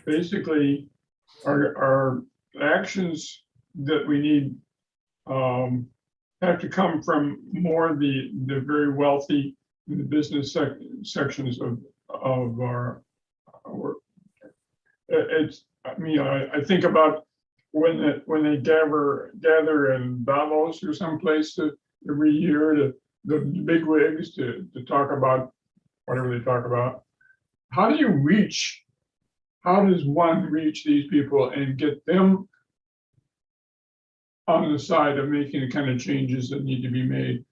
basically our actions that we need have to come from more the very wealthy, the business sections of our it's. I mean, I think about when they gather in Davos or someplace every year the big wigs to talk about whatever they talk about. How do you reach? How does one reach these people and get them on the side of making the kind of changes that need to be made?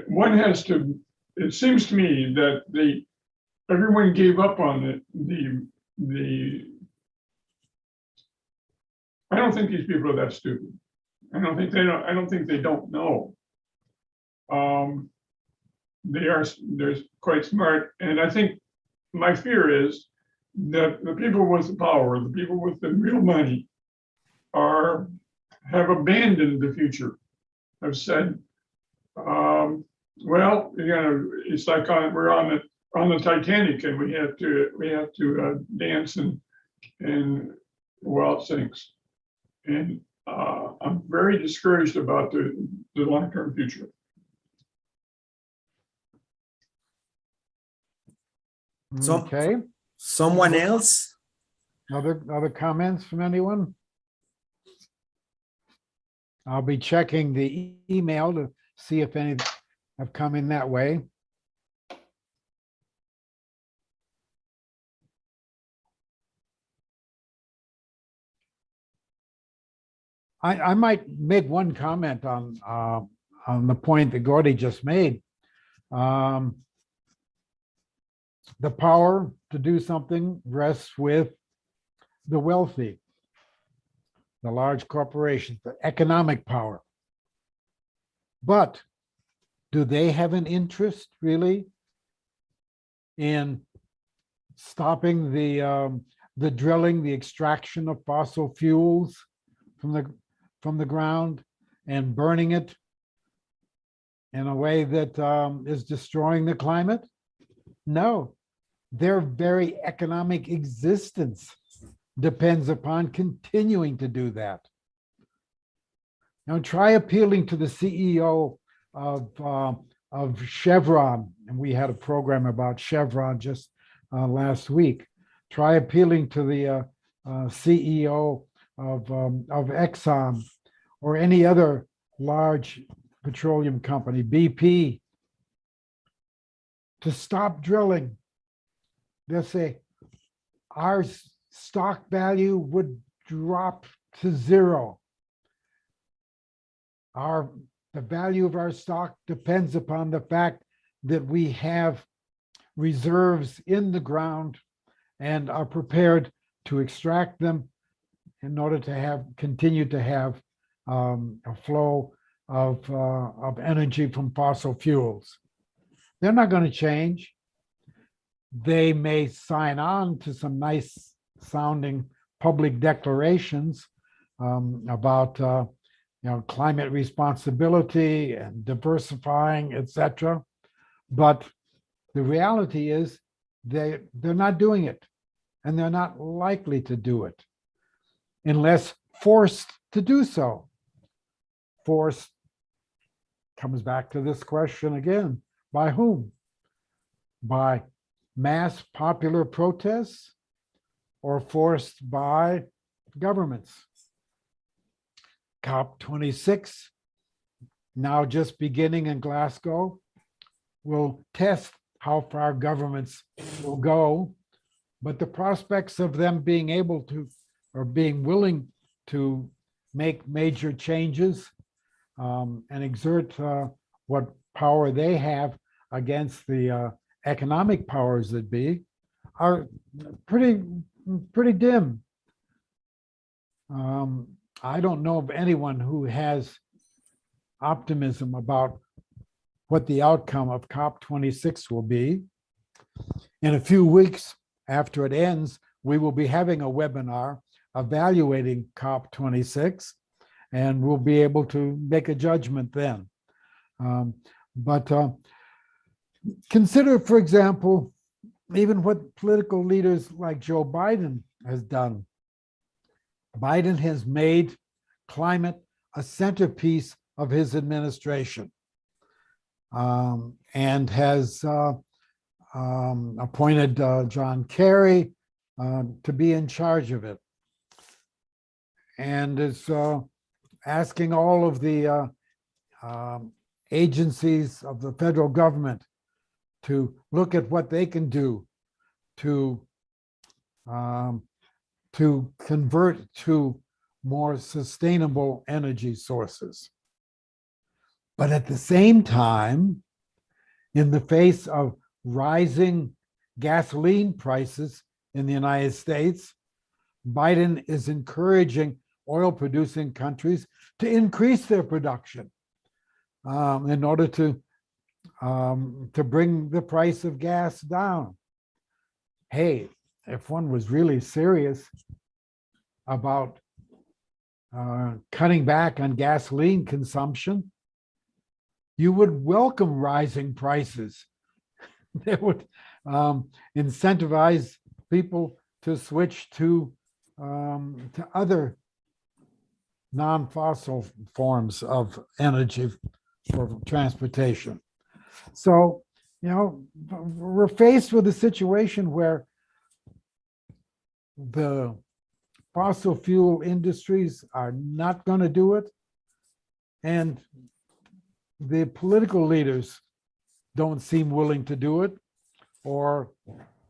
One has to. It seems to me that everyone gave up on it. I don't think these people are that stupid. I don't think they don't know. They're quite smart, and I think my fear is that the people with the power, the people with the real money, have abandoned the future. Have said, well, it's like we're on the Titanic, and we have to dance and while it sinks. And I'm very discouraged about the long-term future. Okay. Someone else? Other comments from anyone? I'll be checking the email to see if any have come in that way. I might make one comment on the point that Gordy just made. The power to do something rests with the wealthy, the large corporations, the economic power. But do they have an interest really in stopping the drilling, the extraction of fossil fuels from the ground and burning it in a way that is destroying the climate? No, their very economic existence depends upon continuing to do that. Now try appealing to the CEO of Chevron, and we had a program about Chevron just last week. Try appealing to the CEO of Exxon or any other large petroleum company, BP, to stop drilling. They'll say, our stock value would drop to zero. The value of our stock depends upon the fact that we have reserves in the ground and are prepared to extract them in order to continue to have a flow of energy from fossil fuels. They're not going to change. They may sign on to some nice sounding public declarations about climate responsibility and diversifying, etc. But the reality is they're not doing it, and they're not likely to do it unless forced to do so. Force comes back to this question again. By whom? By mass popular protests or forced by governments? COP26, now just beginning in Glasgow, will test how far governments will go, but the prospects of them being able to or being willing to make major changes and exert what power they have against the economic powers that be are pretty dim. I don't know of anyone who has optimism about what the outcome of COP26 will be. In a few weeks after it ends, we will be having a webinar evaluating COP26, and we'll be able to make a judgment then. But consider, for example, even what political leaders like Joe Biden has done. Biden has made climate a centerpiece of his administration, and has appointed John Kerry to be in charge of it, and is asking all of the agencies of the federal government to look at what they can do to convert to more sustainable energy sources. But at the same time, in the face of rising gasoline prices in the United States, Biden is encouraging oil-producing countries to increase their production in order to bring the price of gas down. Hey, if one was really serious about cutting back on gasoline consumption, you would welcome rising prices. That would incentivize people to switch to other non-fossil forms of energy for transportation. So, you know, we're faced with a situation where the fossil fuel industries are not going to do it, and the political leaders don't seem willing to do it, or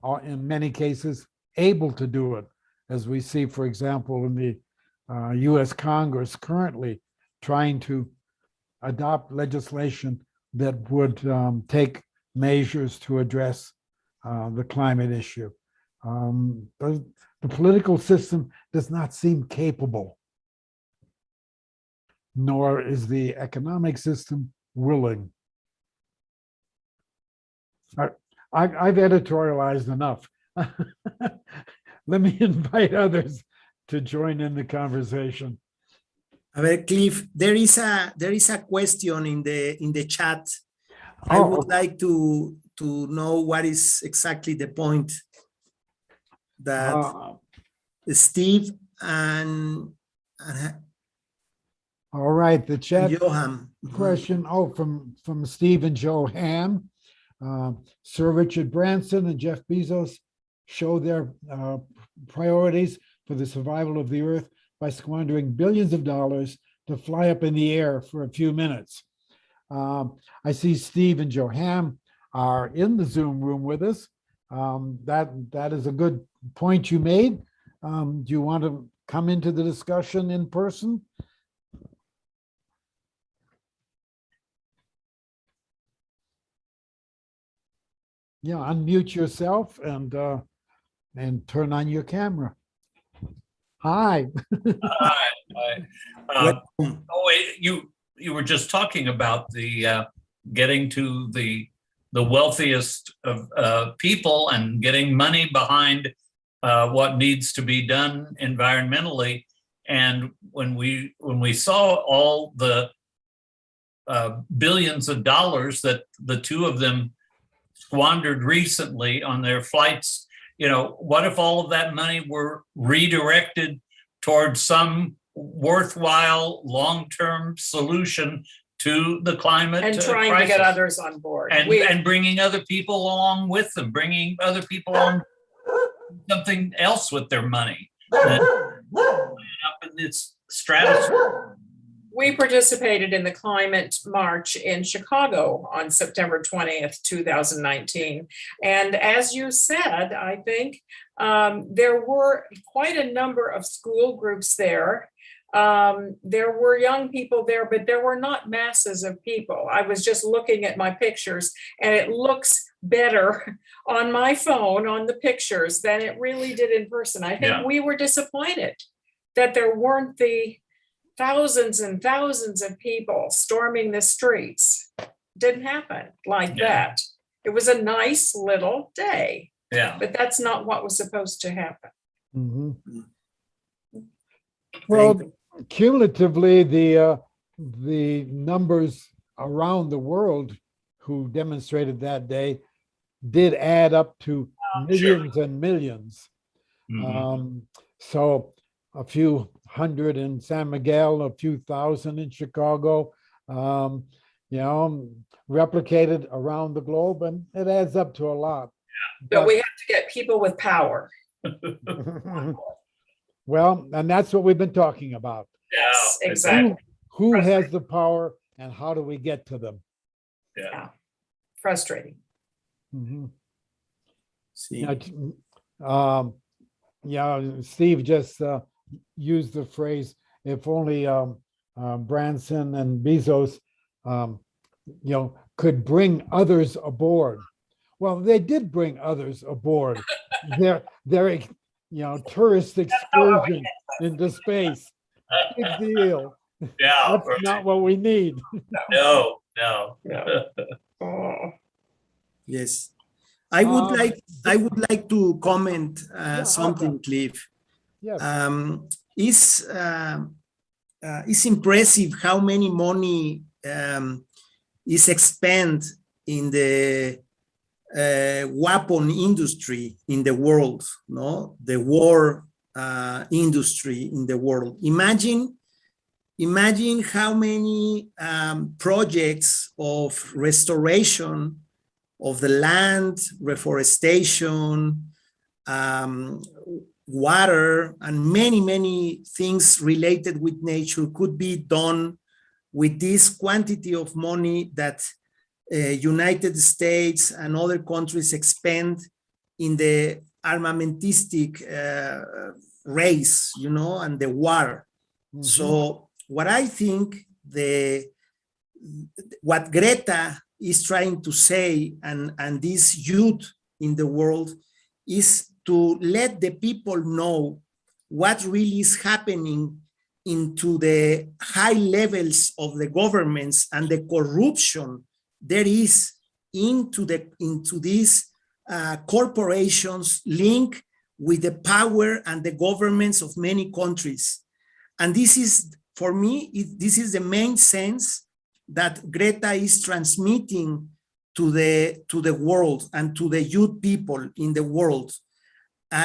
are in many cases able to do it, as we see, for example, in the US Congress currently trying to adopt legislation that would take measures to address the climate issue. The political system does not seem capable, nor is the economic system willing. I've editorialized enough. Let me invite others to join in the conversation. A ver, Cliff, there is a question in the chat. I would like to know what is exactly the point that Steve and all right, the chat Johan question. Oh, from Steve and Joe Ham. Sir Richard Branson and Jeff Bezos show their priorities for the survival of the earth by squandering billions of dollars to fly up in the air for a few minutes. I see Steve and Joe Ham are in the Zoom room with us. That is a good point you made. Do you want to come into the discussion in person? Yeah, unmute yourself and turn on your camera. Hi. Hi. You were just talking about the getting to the wealthiest of people and getting money behind what needs to be done environmentally. And when we saw all the billions of dollars that the two of them squandered recently on their flights, you know, what if all of that money were redirected towards some worthwhile long-term solution to the climate and trying crisis, to get others on board, and bringing other people along with them, bringing other people on something else with their money, up in its stratosphere. we participated in the climate march in Chicago on September 20th, 2019. And as you said, I think there were quite a number of school groups there. There were young people there, but there were not masses of people. I was just looking at my pictures, and it looks better on my phone on the pictures than it really did in person. I think we were disappointed that there weren't the thousands and thousands of people storming the streets. Didn't happen like that. It was a nice little day, but that's not what was supposed to happen. Mm-hmm. Well, cumulatively, the numbers around the world who demonstrated that day did add up to millions and millions. Mm-hmm. So a few hundred in San Miguel, a few thousand in Chicago, replicated around the globe, and it adds up to a lot. But we have to get people with power. Well, and that's what we've been talking about. Yes, exactly. Who has the power, and how do we get to them? Yeah. Frustrating. Mm-hmm. Steve just used the phrase, if only Branson and Bezos, could bring others aboard. Well, they did bring others aboard. Their tourist excursion into space. Big deal. Yeah. That's not what we need. No. Yes. I would like to comment something, Cliff. Yes. It's impressive how many money is expended in the weapon industry in the world, no? The war industry in the world. Imagine how many projects of restoration of the land, reforestation, water, and many things related with nature could be done with this quantity of money that United States and other countries expend in the armamentistic race, and the war. Mm-hmm. So what I think what Greta is trying to say, and this youth in the world, is to let the people know what really is happening into the high levels of the governments and the corruption there is into these corporations linked with the power and the governments of many countries. And this is, for me, this is the main sense that Greta is transmitting to the world and to the youth people in the world.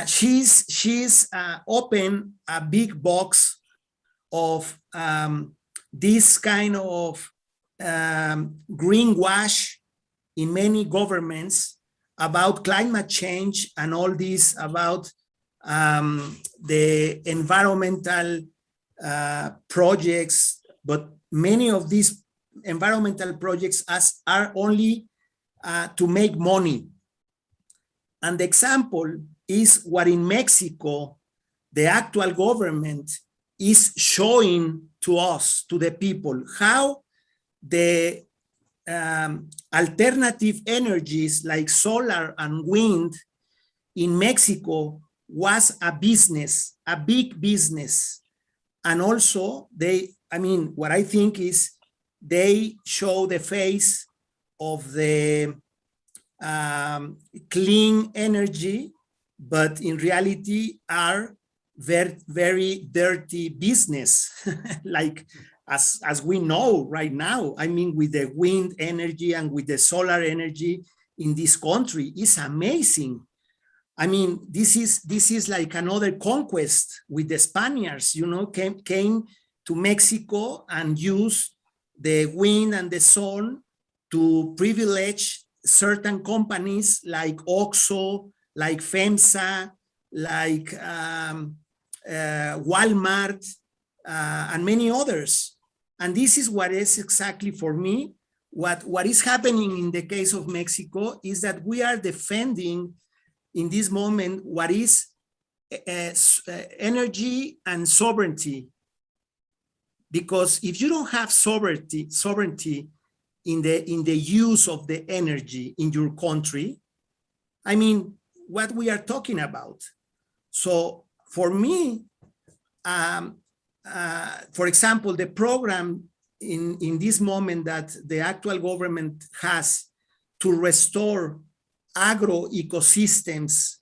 She's opened a big box of this kind of greenwash in many governments about climate change and all this about the environmental projects, but many of these environmental projects are only to make money. And the example is what in Mexico, the actual government is showing to us, to the people, how the alternative energies like solar and wind in Mexico was a business, a big business. And also what I think is they show the face of the clean energy, but in reality are very, very dirty business, like as we know right now. I mean, with the wind energy and with the solar energy in this country, is amazing. I mean, this is like another conquest with the Spaniards, came to Mexico and used the wind and the sun to privilege certain companies like OXXO, like FEMSA, like Walmart, and many others. And this is what is exactly for me, what is happening in the case of Mexico is that we are defending in this moment what is energy and sovereignty. Because if you don't have sovereignty in the use of the energy in your country, I mean, what we are talking about. So for me, for example, the program in this moment that the actual government has to restore agro ecosystems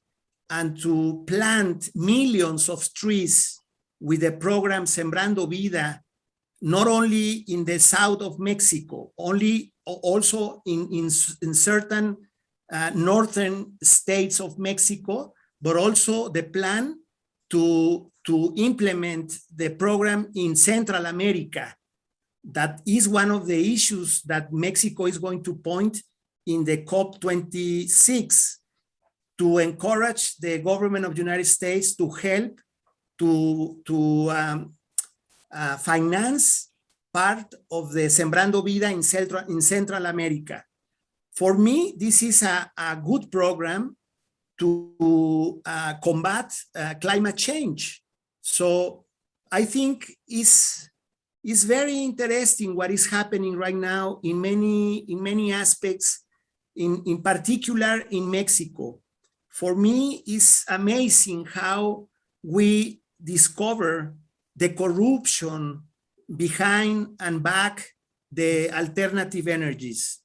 and to plant millions of trees with the program Sembrando Vida, not only in the south of Mexico, also in certain northern states of Mexico, but also the plan to implement the program in Central America. That is one of the issues that Mexico is going to point in the COP26 to encourage the government of the United States to help to finance part of the Sembrando Vida in Central America. For me, this is a good program to combat climate change. So I think it's very interesting what is happening right now in many aspects, in particular in Mexico. For me, it's amazing how we discover the corruption behind and back the alternative energies.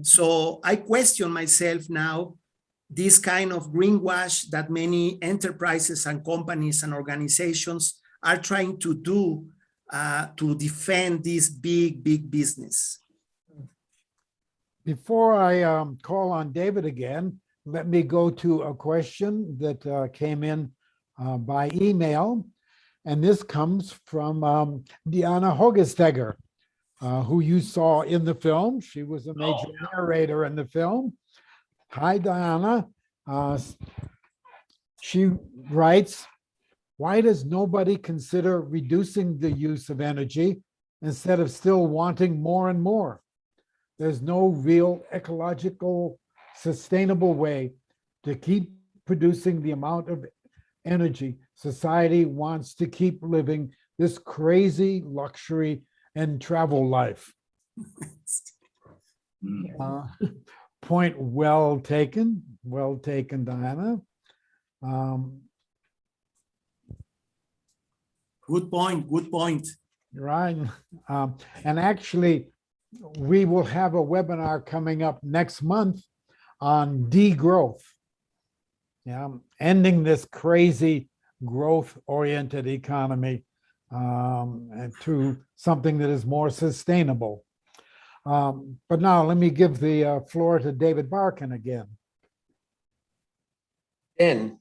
So I question myself now, this kind of greenwash that many enterprises and companies and organizations are trying to do to defend this big business. Before I call on David again, let me go to a question that came in by email. And this comes from Diana Hogestegger, who you saw in the film. She was a major narrator in the film. Hi, Diana. She writes, why does nobody consider reducing the use of energy instead of still wanting more and more? There's no real ecological, sustainable way to keep producing the amount of energy society wants to keep living this crazy luxury and travel life. Point well taken, Diana. Good point. Right. And actually, we will have a webinar coming up next month on degrowth. Yeah, ending this crazy growth-oriented economy to something that is more sustainable. But now let me give the floor to David Barkan again. Then,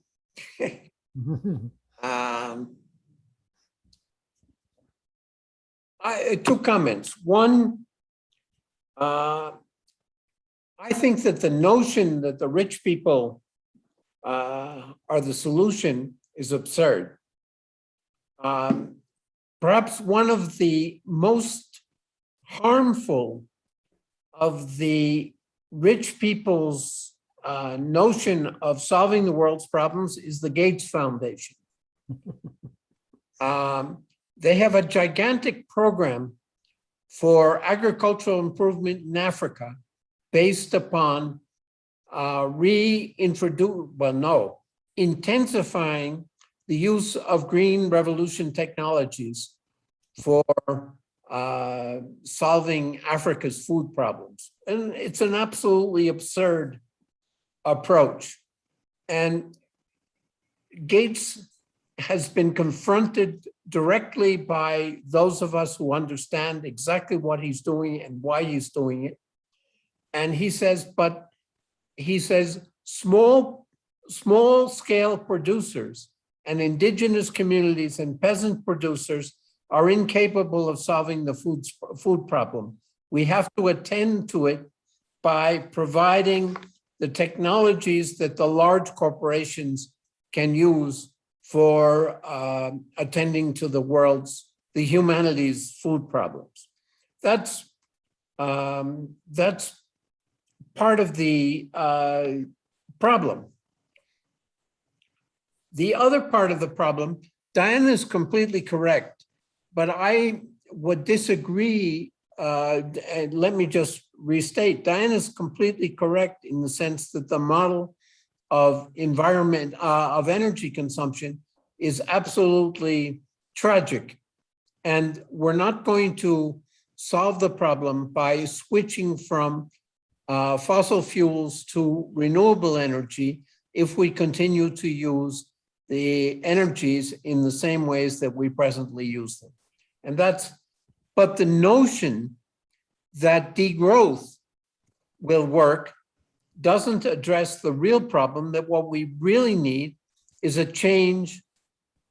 two comments. One, I think that the notion that the rich people are the solution is absurd. Perhaps one of the most harmful of the rich people's notion of solving the world's problems is the Gates Foundation. They have a gigantic program for agricultural improvement in Africa based upon intensifying the use of green revolution technologies for solving Africa's food problems. And it's an absolutely absurd approach. And Gates has been confronted directly by those of us who understand exactly what he's doing and why he's doing it. And he says, small scale producers and indigenous communities and peasant producers are incapable of solving the food problem. We have to attend to it by providing the technologies that the large corporations can use for attending to the humanities' food problems. that's part of the problem. The other part of the problem, Diana is completely correct, but I would disagree. And let me just restate, Diana is completely correct in the sense that the model of environment, of energy consumption is absolutely tragic. And we're not going to solve the problem by switching from fossil fuels to renewable energy if we continue to use the energies in the same ways that we presently use them. And that's, but the notion that degrowth will work doesn't address the real problem, that what we really need is a change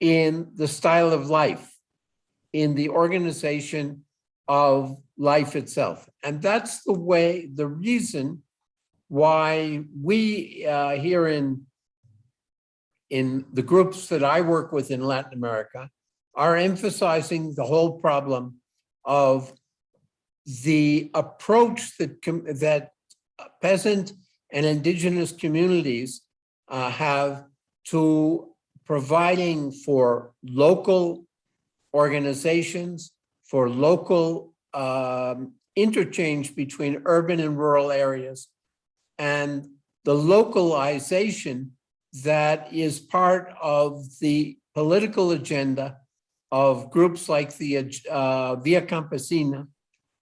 in the style of life, in the organization of life itself. And that's the way, the reason why we here in the groups that I work with in Latin America are emphasizing the whole problem of the approach that peasant and indigenous communities have to providing for local organizations, for local interchange between urban and rural areas, and the localization that is part of the political agenda of groups like the Via Campesina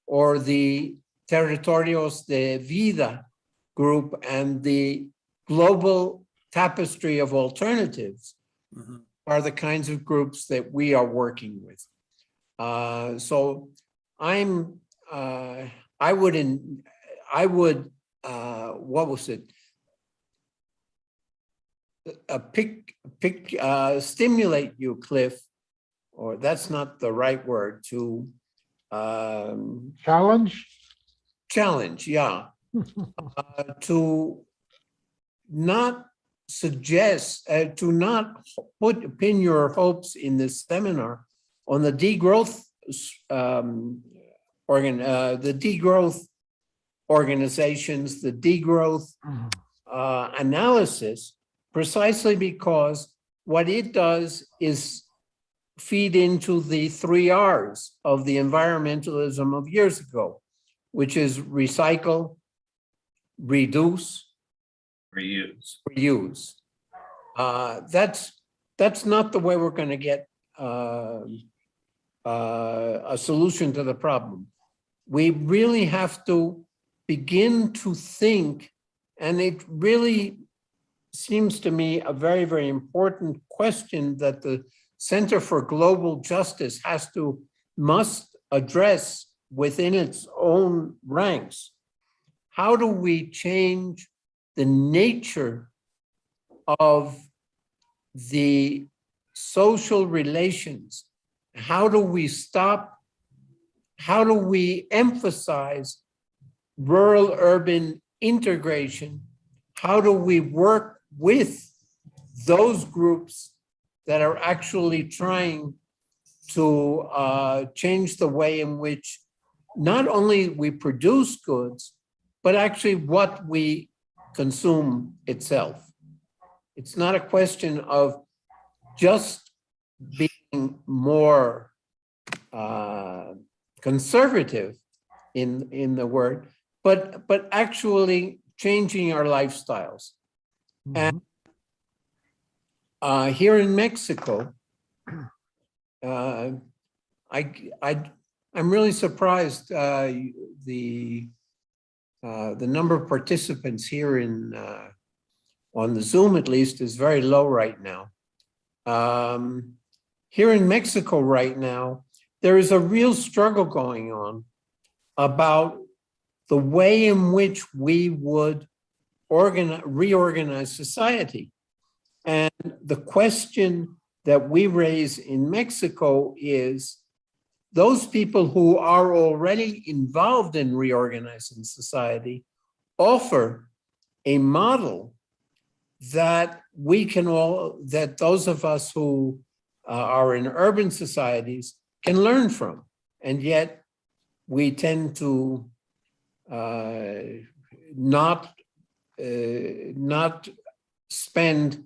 or the Territorios de Vida group and the global tapestry of alternatives are the kinds of groups that we are working with. So I'm, I would, what was it? Stimulate you, Cliff, or that's not the right word, to challenge, yeah. To not suggest, to not pin your hopes in this seminar on the degrowth the degrowth organizations, the degrowth analysis, precisely because what it does is feed into the 3 R's of the environmentalism of years ago, which is recycle, reduce, reuse. That's not the way we're going to get a solution to the problem. We really have to begin to think, and it really seems to me a very, very important question that the Center for Global Justice must address within its own ranks. How do we change the nature of the social relations? How do we emphasize rural-urban integration? How do we work with those groups that are actually trying to change the way in which not only we produce goods, but actually what we consume itself? It's not a question of just being more conservative in the word, but actually changing our lifestyles. And here in Mexico, I'm really surprised the number of participants here on the Zoom, at least, is very low right now. Here in Mexico right now, there is a real struggle going on about the way in which we would reorganize society. And the question that we raise in Mexico is, those people who are already involved in reorganizing society offer a model that we can all, that those of us who are in urban societies can learn from. And yet we tend to not spend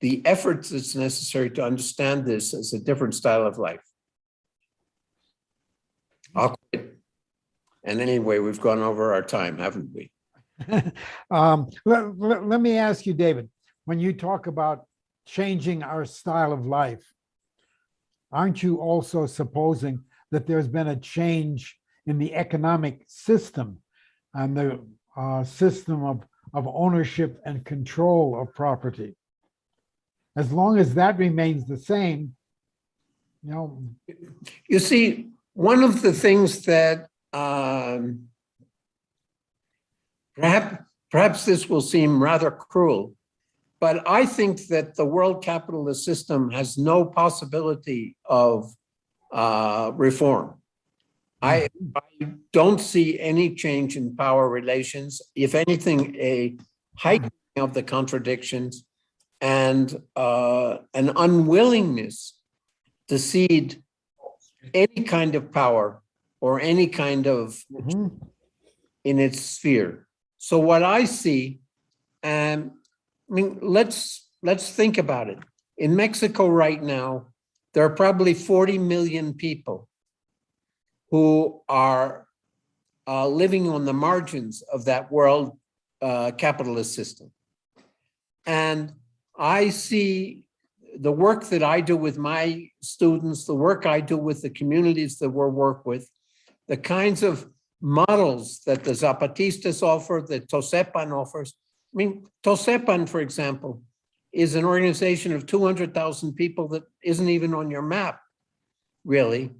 the efforts that's necessary to understand this as a different style of life. I'll quit. And anyway, we've gone over our time, haven't we? Let me ask you, David, when you talk about changing our style of life, aren't you also supposing that there's been a change in the economic system and the system of ownership and control of property? As long as that remains the same, you know. You see, one of the things that perhaps this will seem rather cruel, but I think that the world capitalist system has no possibility of reform. I don't see any change in power relations. If anything, a heightening of the contradictions and an unwillingness to cede any kind of power or any kind of in its sphere. So what I see, I mean, let's think about it. In Mexico right now, there are probably 40 million people who are living on the margins of that world capitalist system. And I see the work that I do with my students, the work I do with the communities that we work with, the kinds of models that the Zapatistas offer, that Tosepan offers. I mean, Tosepan, for example, is an organization of 200,000 people that isn't even on your map, really.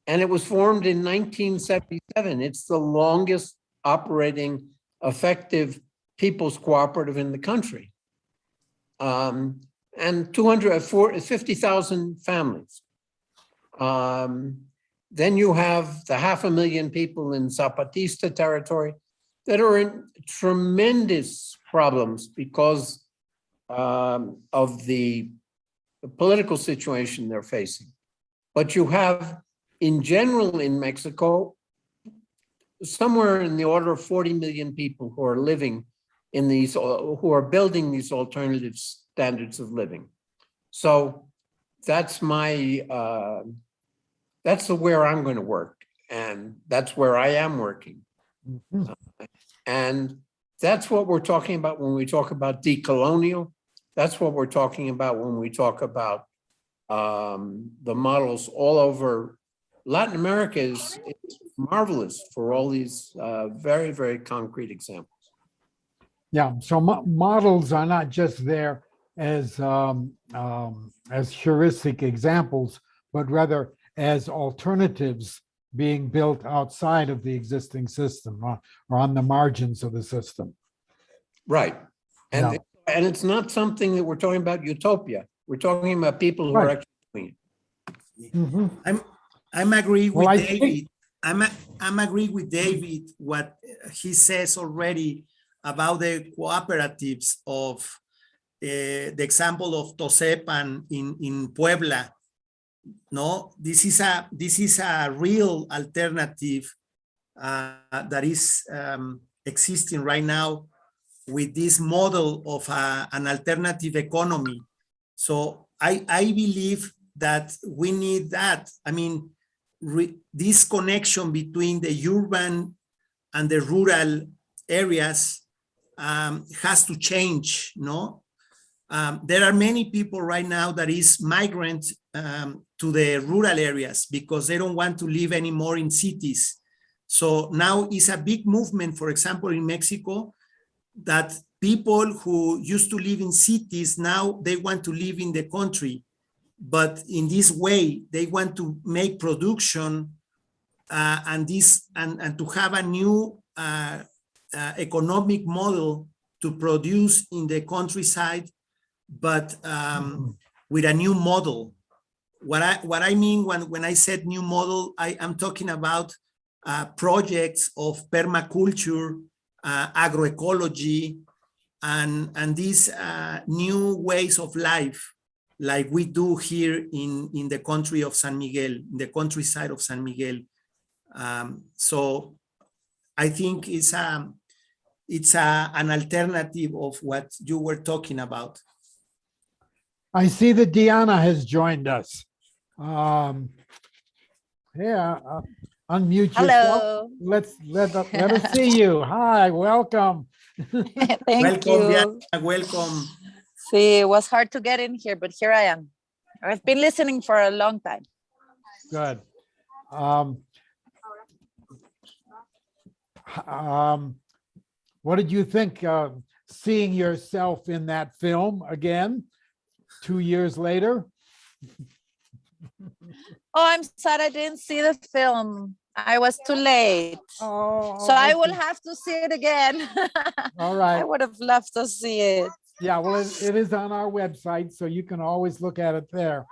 And it was formed in 1977. It's the longest operating effective people's cooperative in the country. And 50,000 families. Then you have the 500,000 people in Zapatista territory that are in tremendous problems because of the political situation they're facing. But you have, in general in Mexico, somewhere in the order of 40 million people who are living in these, who are building these alternative standards of living. So that's my, that's where I'm going to work. And that's where I am working. And that's what we're talking about when we talk about decolonial. That's what we're talking about when we talk about the models all over. Latin America is marvelous for all these very, very concrete examples. Yeah, so models are not just there as heuristic examples, but rather as alternatives being built outside of the existing system or on the margins of the system. Right. And, and it's not something that we're talking about utopia. We're talking about people who are actually doing it. I'm agree with David. I'm agree with David what he says already about the cooperatives of the example of Tosepan in Puebla. No, this is a real alternative that is existing right now with this model of an alternative economy. So I believe that we need that. I mean, this connection between the urban and the rural areas has to change, no? There are many people right now that is migrant to the rural areas because they don't want to live anymore in cities. So now it's a big movement, for example, in Mexico, that people who used to live in cities, now they want to live in the country. But in this way, they want to make production and to have a new economic model to produce in the countryside, but with a new model. What I mean when I said new model, I'm talking about projects of permaculture, agroecology, and these new ways of life, like we do here in the country of San Miguel, in the countryside of San Miguel. So I think it's an alternative of what you were talking about. I see that Diana has joined us. Unmute yourself. Hello. Let us see you. Hi, welcome. Thank you. Diana, welcome. See, it was hard to get in here, but here I am. I've been listening for a long time. Good. What did you think seeing yourself in that film again 2 years later? Oh, I'm sad I didn't see the film. I was too late. Oh, so I will have to see it again. All right. I would have loved to see it. Yeah, well, it is on our website, so you can always look at it there.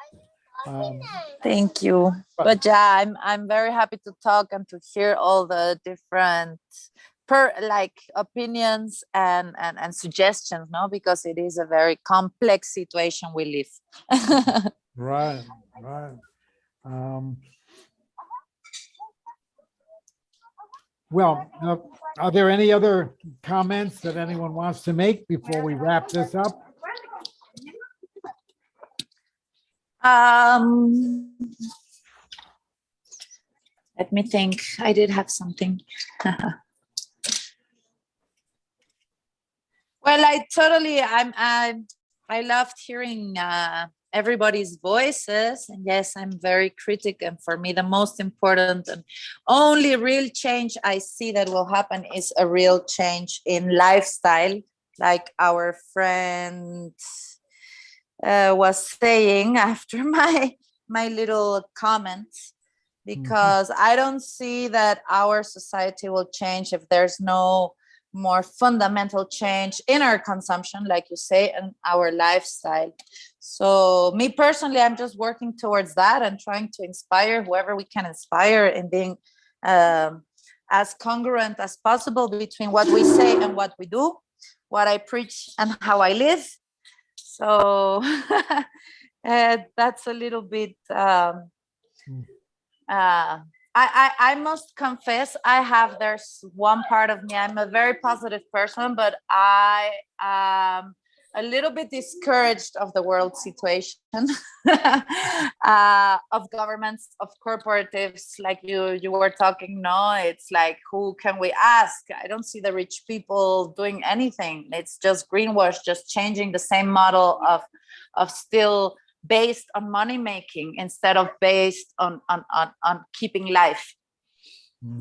Thank you. But yeah, I'm very happy to talk and to hear all the different opinions and suggestions, no? Because it is a very complex situation we live. Right. Well, are there any other comments that anyone wants to make before we wrap this up? Let me think. I did have something. Well, I loved hearing everybody's voices, and yes, I'm very critical, and for me the most important and only real change I see that will happen is a real change in lifestyle, like our friend was saying after my little comments, because I don't see that our society will change if there's no more fundamental change in our consumption, like you say, and our lifestyle. So me personally, I'm just working towards that and trying to inspire whoever we can inspire in being as congruent as possible between what we say and what we do, what I preach and how I live. So that's a little bit I must confess, there's one part of me, I'm a very positive person, but I am a little bit discouraged of the world situation, of governments, of corporatives, like you were talking, no, it's like, who can we ask? I don't see the rich people doing anything. It's just greenwash, just changing the same model of still based on money making instead of based on keeping life.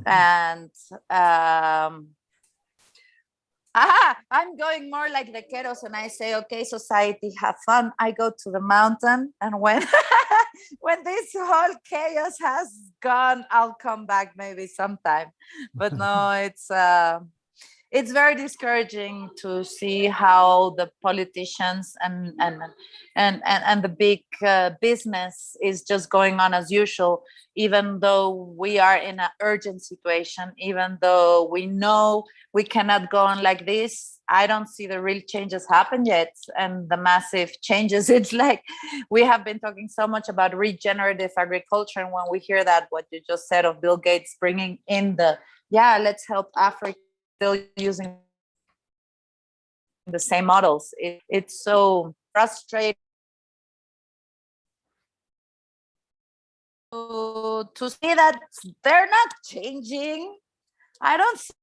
And I'm going more like the keros, and I say, okay, society, have fun. I go to the mountain, and when when this whole chaos has gone, I'll come back maybe sometime. But no, it's very discouraging to see how the politicians and the big business is just going on as usual, even though we are in an urgent situation, even though we know we cannot go on like this. I don't see the real changes happen yet, and the massive changes. It's like we have been talking so much about regenerative agriculture, and when we hear that, what you just said of Bill Gates bringing in let's help Africa, still using the same models. It's so frustrating to see that they're not changing. I don't see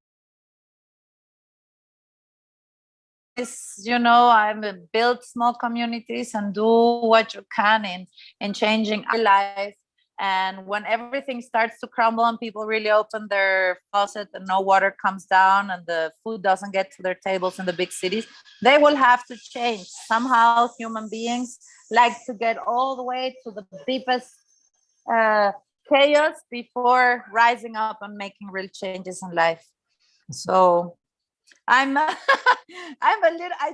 this, I'm build small communities and do what you can in changing our life. And when everything starts to crumble and people really open their faucet and no water comes down and the food doesn't get to their tables in the big cities, they will have to change. Somehow human beings like to get all the way to the deepest chaos before rising up and making real changes in life. So I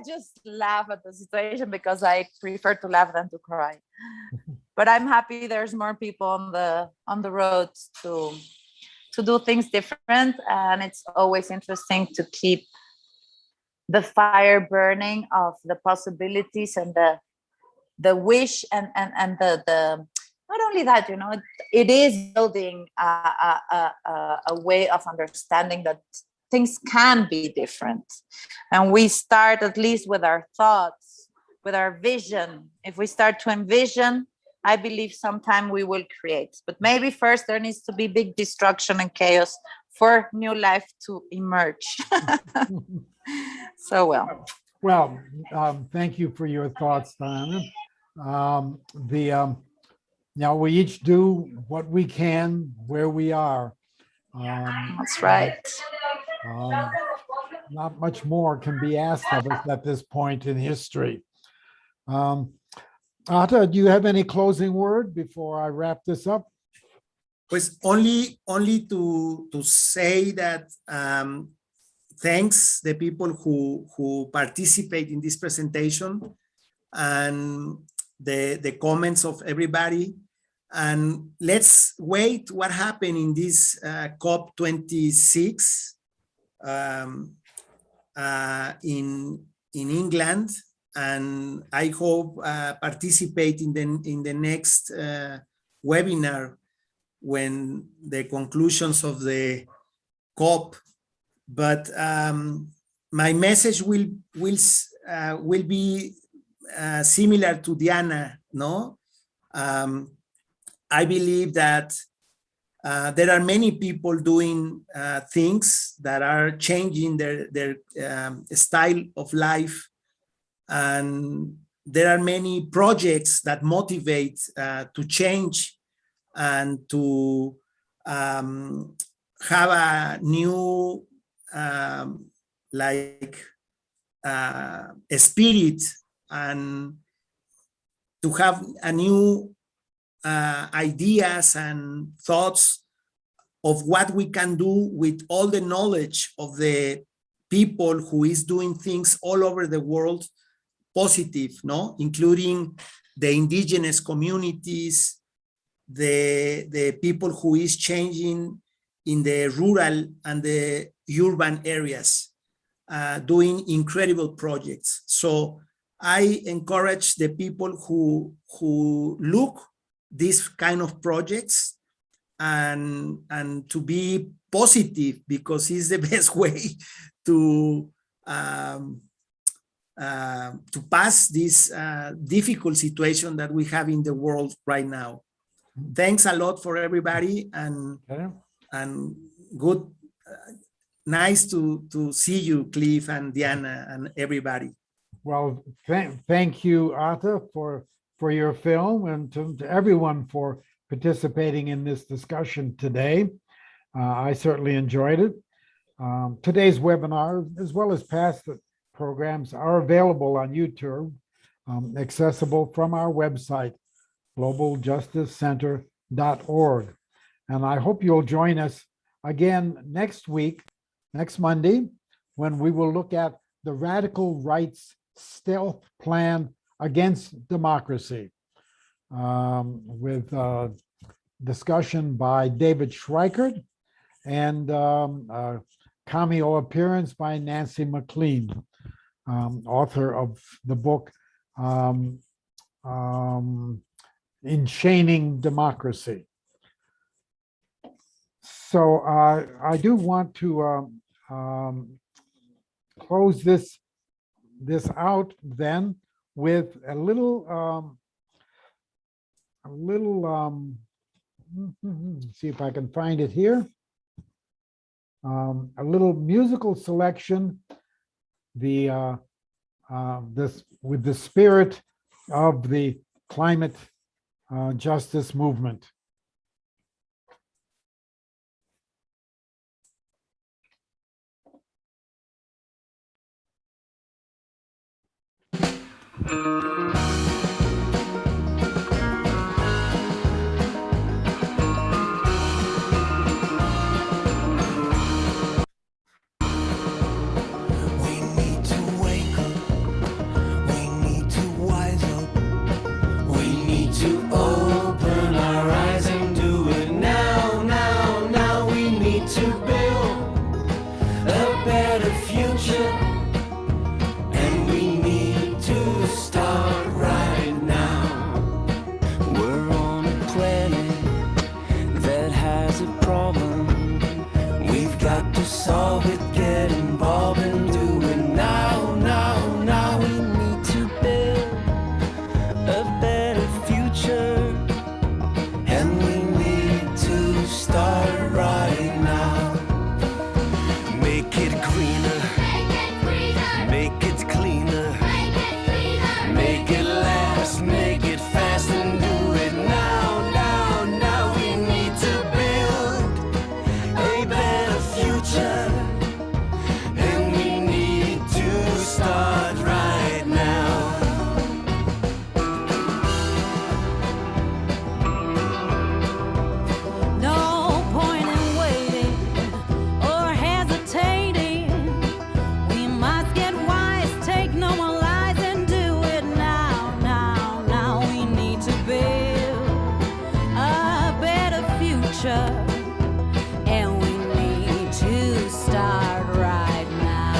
just laugh at the situation because I prefer to laugh than to cry. But I'm happy there's more people on the road to do things different, and it's always interesting to keep the fire burning of the possibilities and the wish and the not only that, you know, it is building a way of understanding that things can be different. And we start at least with our thoughts, with our vision. If we start to envision, I believe sometime we will create. But maybe first there needs to be big destruction and chaos for new life to emerge. So Well, thank you for your thoughts, Diana. Now we each do what we can where we are. That's right. Not much more can be asked of us at this point in history. Ata, do you have any closing word before I wrap this up? Pues only to say that thanks the people who participate in this presentation and the comments of everybody. And let's wait what happened in this COP26 in England. And I hope participate in the next webinar when the conclusions of the COP. But my message will be similar to Diana, no? I believe that there are many people doing things that are changing their style of life. And there are many projects that motivate to change and to have a new a spirit and to have a new ideas and thoughts of what we can do with all the knowledge of the people who is doing things all over the world positive, no? Including the indigenous communities, the people who is changing in the rural and the urban areas, doing incredible projects. So I encourage the people who look these kind of projects and to be positive, because it's the best way to pass this difficult situation that we have in the world right now. Thanks a lot for everybody, and good, nice to see you, Cliff and Diana and everybody. Well, thank you, Ata, for your film, and to everyone for participating in this discussion today. I certainly enjoyed it. Today's webinar, as well as past programs, are available on YouTube, accessible from our website, globaljusticecenter.org. And I hope you'll join us again next week, next Monday, when we will look at the radical right's stealth plan against democracy, with discussion by David Schreikert and cameo appearance by Nancy McLean, author of the book Enchaining Democracy. So I do want to close this out then with a little see if I can find it here. A little musical selection, this with the spirit of the climate justice movement. Open our eyes and do it now, now, now. We need to build a better future, and we need to start greener. Make it cleaner. Make it last. Make it fast and do it now. Now we need to build a better future. And we need to start right now. No point in waiting or hesitating. We must get wise, take no more lies, and do it now. Now we need to build a better future, and we need to start right now.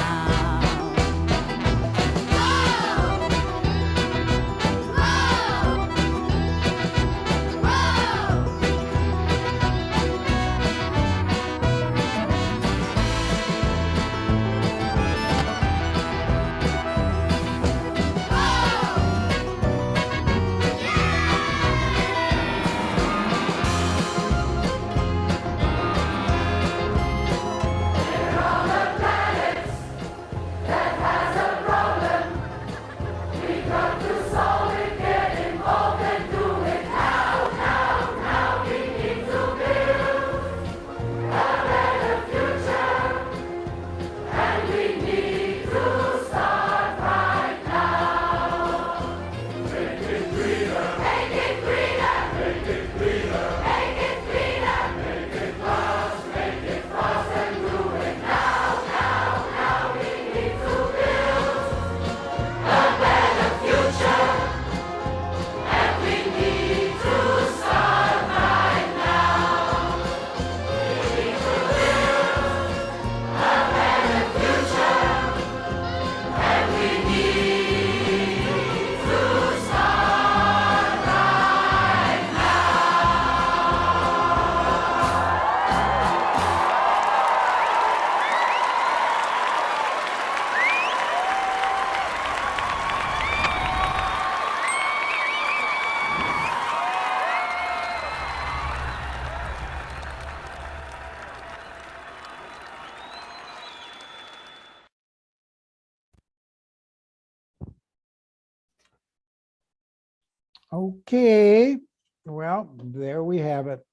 Okay, well, there we have it.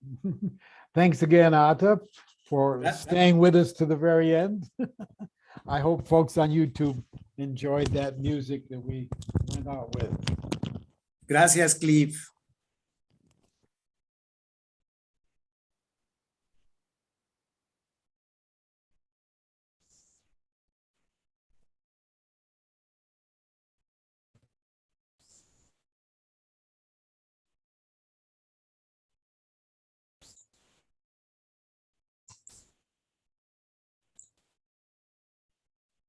Thanks again, Ata, for staying with us to the very end. I hope folks on YouTube enjoyed that music that we went out with. Gracias, Cliff.